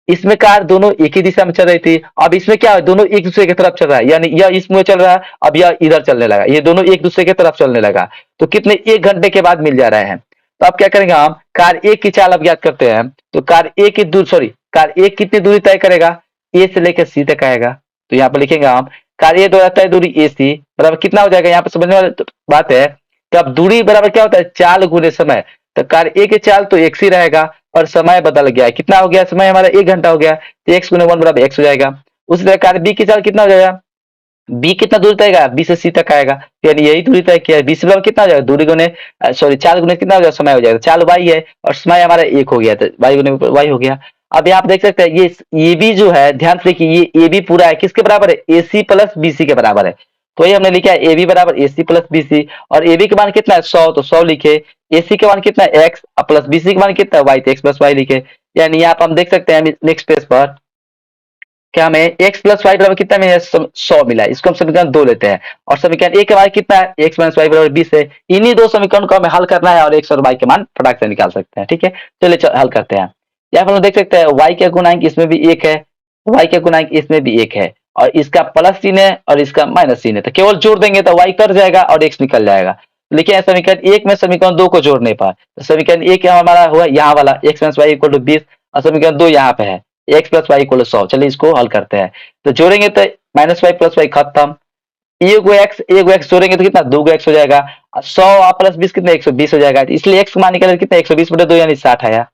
इसमें कार दोनों एक ही दिशा में चल रही थी। अब इसमें क्या है, दोनों एक दूसरे की तरफ चल रहा है, यानी यह इस मुंह चल रहा है, अब यह इधर चलने लगा, ये दोनों एक दूसरे की तरफ चलने लगा। तो कितने, 1 घंटे के बाद मिल जा रहे हैं। तो अब क्या करेंगे हम, कार ए की चाल अब ज्ञात करते हैं। तो कार ए की दूरी, सॉरी, कार ए कितनी दूरी तय करेगा, ए से लेकर सी तक आएगा। तो यहाँ पर लिखेंगे हम, कार ए द्वारा तय दूरी ए सी बराबर कितना हो जाएगा, यहाँ पर समझने वाली बात है। तो अब दूरी बराबर क्या होता है, चाल गुने समय। तो कार ए की चाल तो x ही रहेगा, और समय बदल गया है, कितना हो गया, समय हमारा 1 घंटा हो गया, तो x गुने 1 बराबर x हो जाएगा। उसी तरह कार बी की चाल कितना हो जाएगा, बी कितना दूर तय, बी से सी तक आएगा, यानी यही दूरी तय किया है। बी से बराबर कितना हो जाएगा, दूरी गुने, सॉरी, चाल गुने कितना हो जाएगा, समय हो जाएगा। चाल y है और समय हमारा 1 हो गया, तो y गुने y हो गया। अब यहाँ आप देख सकते हैं, ये भी जो है, ध्यान से देखिए, ये ए बी पूरा है किसके बराबर है, ए सी प्लस बी सी के बराबर है। तो ये हमने लिखा है ए बी बराबर ए सी प्लस बी सी, और ए बी का मान कितना है 100, तो 100 लिखे। ए सी का मान कितना है एक्स, प्लस बी सी का मान कितना है वाई, तो एक्स प्लस वाई लिखे। यानी यहाँ पर हम देख सकते हैं नेक्स्ट पेज पर, क्या हमें x प्लस वाई बराबर कितना मिला, 100 मिला है। इसको हम समीकरण 2 लेते हैं। और समीकरण एक हमारा कितना है, x माइनस वाई बराबर 20 है। इन्हीं दो समीकरण को हमें हल करना है, और x और y के मान फटाक से निकाल सकते हैं। ठीक है, चलिए हल करते हैं। यहाँ पर हम देख सकते हैं y का गुणांक इसमें भी 1 है, y का गुणांक इसमें भी 1 है, और इसका प्लस चिन्ह है और इसका माइनस चिन्ह है। तो केवल जोड़ देंगे तो y कट जाएगा और x निकल जाएगा। लिखिए समीकरण 1 में समीकरण 2 को जोड़ने पर, तो समीकरण 1 हमारा हुआ यहाँ वाला x minus y equal to 20, और समीकरण 2 यहाँ पे है x plus y equal to 100। चलिए इसको हल करते हैं। तो जोड़ेंगे तो माइनस वाई प्लस वाई खत्म, एक गो एक्स जोड़ेंगे तो कितना, 2 गो एक्स हो जाएगा। 100 प्लस 20 कितना, 120 हो जाएगा। इसलिए एक्स मान निकाले कितना, 120 बटे 2 यानी 60 आया।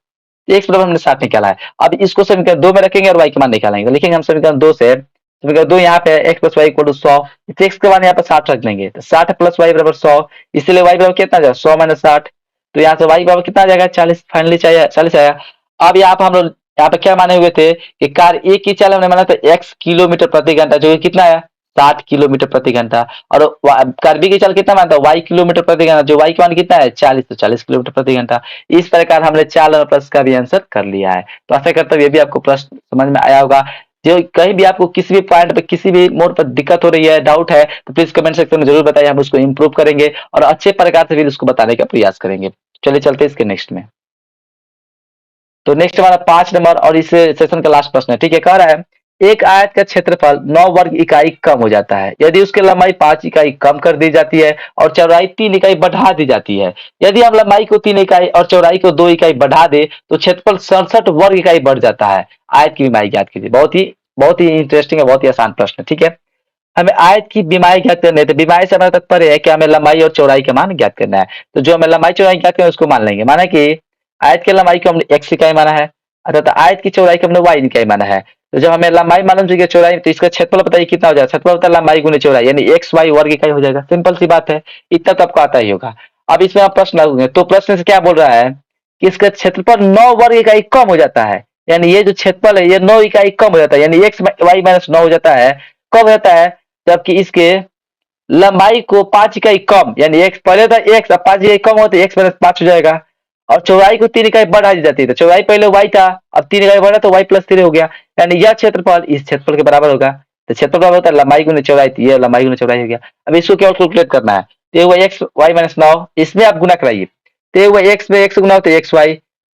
एक्स बराबर हमने 60 निकाला है। अब इसको समीकरण 2 में रखेंगे और वाई के मान निकालेंगे। तो लिखेंगे हम समीकरण 2 से, समीकरण 2 यहाँ पे है x plus y equal to 100, x के मान यहाँ पे 60 रख देंगे, तो 60 प्लस वाई बराबर 100, इसलिए वाई बराबर कितना जाएगा, 100 माइनस 60। तो यहाँ से वाई बराबर कितना आ जाएगा, 40, फाइनली चाहिए 40 आया। अब यहाँ पे हम लोग यहाँ पे क्या माने हुए थे कि कार ए की चाल हमने माना था x किलोमीटर प्रति घंटा, जो कि कितना है 60 किलोमीटर प्रति घंटा। और कार बी की चाल कितना मानता है, y किलोमीटर प्रति घंटा, जो y का मान कितना है 40, तो 40 किलोमीटर प्रति घंटा। इस प्रकार हमने चाल और प्रश्न का भी आंसर कर लिया है। तो आशा करता हूँ ये भी आपको प्रश्न समझ में आया होगा। जो कहीं भी आपको किसी भी पॉइंट पे, किसी भी मोड पर दिक्कत हो रही है, डाउट है, तो प्लीज कमेंट सेक्शन में जरूर बताइए, हम उसको इम्प्रूव करेंगे और अच्छे प्रकार से भी उसको बताने का प्रयास करेंगे। चलिए चलते इसके नेक्स्ट में। तो नेक्स्ट हमारा 5 नंबर और इस सेशन का लास्ट प्रश्न है। ठीक है, कह रहा है एक आयत का क्षेत्रफल 9 वर्ग इकाई कम हो जाता है यदि उसकी लंबाई 5 इकाई कम कर दी जाती है और चौड़ाई 3 इकाई बढ़ा दी जाती है। यदि हम लंबाई को 3 इकाई और चौड़ाई को 2 इकाई बढ़ा दे तो क्षेत्रफल 67 वर्ग इकाई बढ़ जाता है। आयत की विमाई ज्ञात कीजिए। बहुत ही इंटरेस्टिंग है, बहुत ही आसान प्रश्न है। ठीक है, हमें आयत की विमाई ज्ञात करनी है। तो विमाई से हमारा तात्पर्य है कि हमें लंबाई और चौड़ाई का मान ज्ञात करना है। तो जो हमें लंबाई चौड़ाई ज्ञात करना है उसको मान लेंगे। माना कि आयत की लंबाई को हमने x इकाई माना है, अर्थात आयत की चौड़ाई को हमने y इकाई माना है। तो जब हमें लंबाई मालूम चुकी है, चौड़ाई, तो इसका क्षेत्रफल बताइए कितना हो जाएगा। क्षेत्रफल होता है लंबाई गुने चौड़ाई, यानी x y वर्ग इकाई हो जाएगा। सिंपल सी बात है, इतना तो आपको आता ही होगा। अब इसमें आप प्रश्न लगेंगे, तो प्रश्न से क्या बोल रहा है कि इसका क्षेत्रफल 9 वर्ग इकाई कम हो जाता है, यानी ये जो क्षेत्रफल है ये 9 इकाई कम हो जाता है, यानी x y माइनस 9 हो जाता है। कब हो जाता है, जबकि इसके लंबाई को 5 इकाई कम, यानी x पहले था x, अब 5 इकाई कम होते x माइनस 5 हो जाएगा। और चौड़ाई को 3 इकाई बढ़ा दी जाती है, तो चौड़ाई पहले y था, अब 3 इकाई बढ़ा तो y प्लस 3 हो गया, यानी यह क्षेत्रफल इस क्षेत्रफल के बराबर होगा। तो क्षेत्रफल बराबर होता है लंबाई गुने चौड़ाई, तो ये लंबाई गुने चौड़ाई हो गया। अब इसको केवल कैलकुलेट करना है। तो ये हुआ x y माइनस 9, इसमें आप गुना कराइए। तो ये हुआ x में x गुना हो तो x y,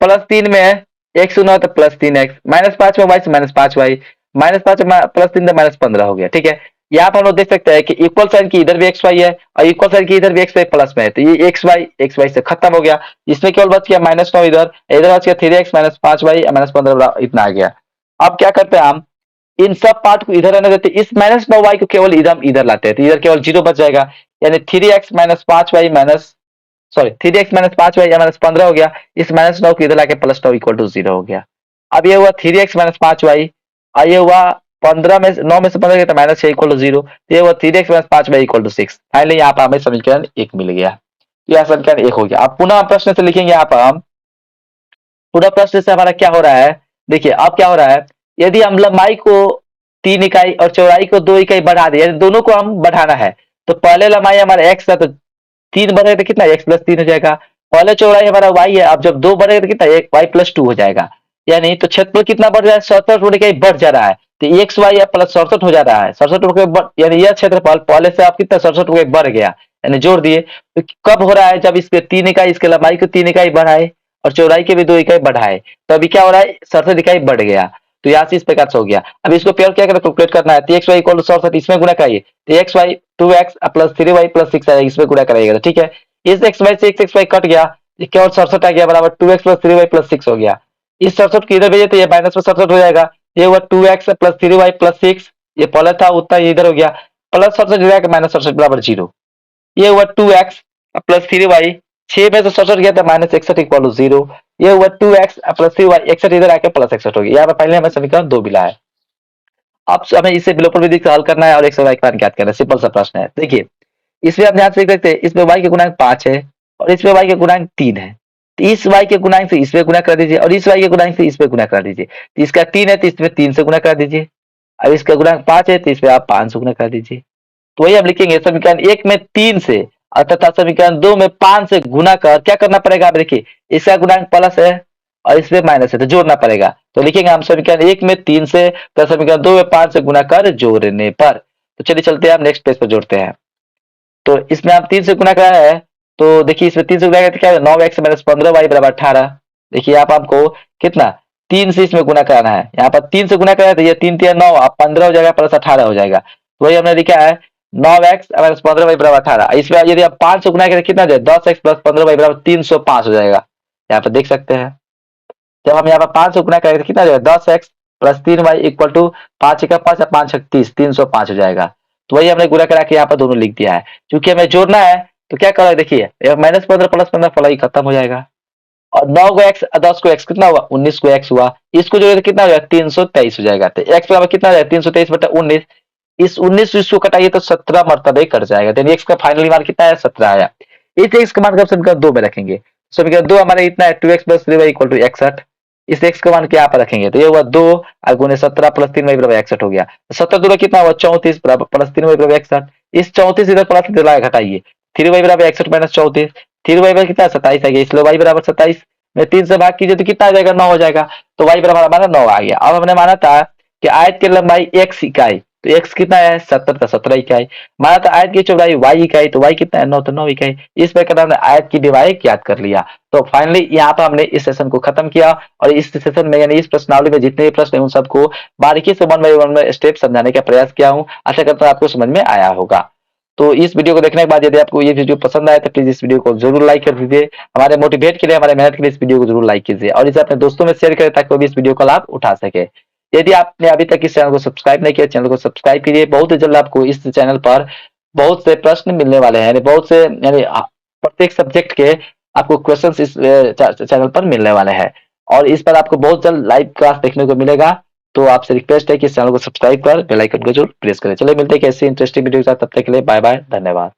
प्लस 3 में x गुना हो तो प्लस 3x, माइनस 5 में y से माइनस 5y, माइनस 5 प्लस 3 तो माइनस 15 हो गया। ठीक है, यहाँ पर हम लोग देख सकते हैं कि इक्वल साइन की इधर भी एक्स वाई है और इक्वल साइन की इधर भी एक्स वाई प्लस में है, तो ये एक्स वाई से खत्म हो गया। इसमें केवल बच गया माइनस 9, इधर इधर बच गया 3x माइनस 5y माइनस 15 इतना आ गया। अब क्या करते हैं हम, इन सब पार्ट को इधर रहने देते, इस माइनस 9y को केवल इधर लाते हैं, तो इधर केवल 0 बच जाएगा, यानी 3x minus 5y minus, sorry 3x minus 5y minus 15 हो गया। इस माइनस 9 को इधर लाके प्लस 9 इक्वल टू 0 हो गया। अब ये हुआ 3x माइनस 5y, और ये हुआ 15 में 9 में से 15 गया तो माइनस 6 इक्वल टू 0, ये हुआ 3x minus 5y equal to 6। Finally यहाँ पर हमें समीकरण 1 मिल गया। यह समीकरण 1 हो गया। अब पुनः प्रश्न से लिखेंगे यहाँ पर हम, पुनः प्रश्न से हमारा क्या हो रहा है, देखिए अब क्या हो रहा है, यदि हम लंबाई को 3 इकाई और चौड़ाई को 2 इकाई बढ़ा दें, यानी दोनों को हम बढ़ाना है, तो पहले लंबाई हमारा x था, तो 3 बढ़ेगा तो कितना x प्लस 3 हो जाएगा। पहले चौड़ाई हमारा y है, अब जब 2 बढ़ेगा तो कितना y प्लस 2 हो जाएगा। यानी तो क्षेत्रफल कितना बढ़ रहा है, 67 गुणे का बढ़ जा रहा है, तो एक्स वाई प्लस 67 हो जा रहा है। 67 यानी यह क्षेत्रफल पहले से आप कितना 67 गुणे बढ़ गया, यानी जोड़ दिए। तो कब हो रहा है, जब इसके 3 इकाई, इसके लंबाई को 3 इकाई बढ़ाए और चौड़ाई के भी 2 इकाई बढ़ाए, तो अभी क्या हो रहा है, 67 इकाई बढ़ गया। तो यहाँ से इस प्रकार से हो गया। अब इसको प्योर क्या करना, कैलकुलेट करना है, तो एक्स वाई इक्वल टू 67 इसमें गुणा कराइए, तो x Y 2x plus 3y plus 6 आएगा, इसमें गुणा कराइएगा तो ठीक है। इस एक्स वाई से एक्स वाई कट गया, ये केवल 67 आ गया, बराबर 2x प्लस 3y प्लस 6 हो गया। इस 67 को इधर भेजे तो ये माइनस में 67 हो जाएगा, ये हुआ 2x प्लस 3y प्लस 6, ये पहले था उतना ये इधर हो गया, प्लस 67 हो जाएगा माइनस 67 बराबर 0। ये हुआ 2x प्लस 3y, 6 में से 67 गया था माइनस 61 इक्वल टू 0। ये हुआ 2x प्लस 3y, 61 इधर आके प्लस 61 हो गया। यहाँ पर पहले हमें समीकरण 2 मिला है। अब हमें इसे विलोपन विधि से हल करना है और एक y का मान ज्ञात करना है। सिंपल सा प्रश्न है। देखिए इसमें आप ध्यान से देख सकते हैं, इसमें y के गुणांक 5 है और इसमें y के गुणांक 3 है। तो इस y के गुणांक से इसमें गुणा कर दीजिए और इस y के गुणांक से इसमें गुणा कर दीजिए। तो इसका 3 है तो इसमें 3 से गुणा कर दीजिए, अब इसका गुणांक 5 है तो इसमें आप 5 से गुणा कर दीजिए। तो वही हम लिखेंगे, समीकरण 1 में 3 से तथा समीकरण 2 में 5 से गुना कर क्या करना पड़ेगा, आप देखिए इसका गुणांक प्लस है और इसमें माइनस है तो जोड़ना पड़ेगा। तो लिखेंगे हम समीकरण 1 में 3 से तथा समीकरण 2 में 5 से गुना कर जोड़ने पर। तो चलिए चलते हैं, हम नेक्स्ट पेज पर जोड़ते हैं। तो इसमें आप 3 से गुना कराया है, तो देखिए इसमें 3 से गुना तो क्या है, 9x माइनस 15y बराबर 18। देखिए आप आपको कितना 3 से इसमें गुना कराना है, यहाँ पर 3 से गुना कराया तो ये 3 3 9, आप 15 हो जाएगा प्लस 18 हो जाएगा। तो वही हमने लिखा है 9x माइनस 15y बराबर 18। इसमें यदि आप 5 से गुना करें कितना हो जाएगा, 10x प्लस 15y बराबर 305 हो जाएगा। यहाँ पर देख सकते हैं, जब हम यहाँ पर 5 से गुना करेंगे तो कितना हो जाएगा, 10x plus 3y equal to 5 का 5 5 30, 305 हो जाएगा। तो वही हमने गुणा करा के यहाँ पर दोनों लिख दिया है। क्योंकि हमें जोड़ना है तो क्या करें, देखिए माइनस 15 प्लस 15 फलाई खत्म हो जाएगा और 9 को x 10 को x कितना हुआ, 19 को x हुआ, इसको जोड़े तो कितना हो जाएगा, 323 हो जाएगा। तो x बराबर कितना हो जाएगा, 323 बटा 19। इस 19 इसको कटाइए तो 17 मरतबे कट जाएगा, तो x का फाइनली मान कितना है, 17 आया। इस x का मान समीकरण 2 में रखेंगे, समीकरण 2 हमारे इतना है 2x plus 3y equal to 61। इस x का मान क्या पर रखेंगे, तो ये हुआ 2 और गुने 17 प्लस 3y बराबर 61 हो गया। 17 दूर कितना हुआ, 34 बराबर प्लस 3y बराबर 61। इस 34 इधर प्लस इधर घटाइए, 3y बराबर 61 माइनस 34, 3y बराबर कितना 27 आ गया, इसलिए y बराबर 27 में 3 से भाग कीजिए तो कितना आ जाएगा, 9 हो जाएगा। तो y बराबर हमारा 9 आ गया। अब हमने माना था कि आयत की लंबाई x इकाई, तो x कितना है 70 का 17 इकाई, माना था आयत की चौड़ाई y इकाई, तो y कितना है 9, तो 9 इकाई। इस प्रकार हमने आयत की डिवाई ज्ञात कर लिया। तो फाइनली यहाँ पर हमने इस सेशन को खत्म किया और इस सेशन में यानी इस प्रश्नावली में जितने भी प्रश्न हैं उन सबको बारीकी से वन बाई वन में स्टेप समझाने का प्रयास किया हूँ। आशा करता हूँ आपको समझ में आया होगा। तो इस वीडियो को देखने के बाद यदि आपको ये वीडियो पसंद आए तो प्लीज इस वीडियो को जरूर लाइक कर दीजिए। हमारे मोटिवेट के लिए, हमारे मेहनत के लिए इस वीडियो को जरूर लाइक कीजिए और इसे अपने दोस्तों में शेयर करें ताकि वो भी इस वीडियो का लाभ उठा सके। यदि आपने अभी तक इस चैनल को सब्सक्राइब नहीं किया, चैनल को सब्सक्राइब कीजिए। बहुत ही जल्द आपको इस चैनल पर बहुत से प्रश्न मिलने वाले हैं, यानी बहुत से यानी प्रत्येक सब्जेक्ट के आपको क्वेश्चन इस चैनल पर मिलने वाले हैं और इस पर आपको बहुत जल्द लाइव क्लास देखने को मिलेगा। तो आपसे रिक्वेस्ट है कि इस चैनल को सब्सक्राइब कर बेल आइकन को जरूर प्रेस करें। चलिए मिलते हैं ऐसी इंटरेस्टिंग वीडियो के साथ, तब तक के लिए बाय बाय, धन्यवाद।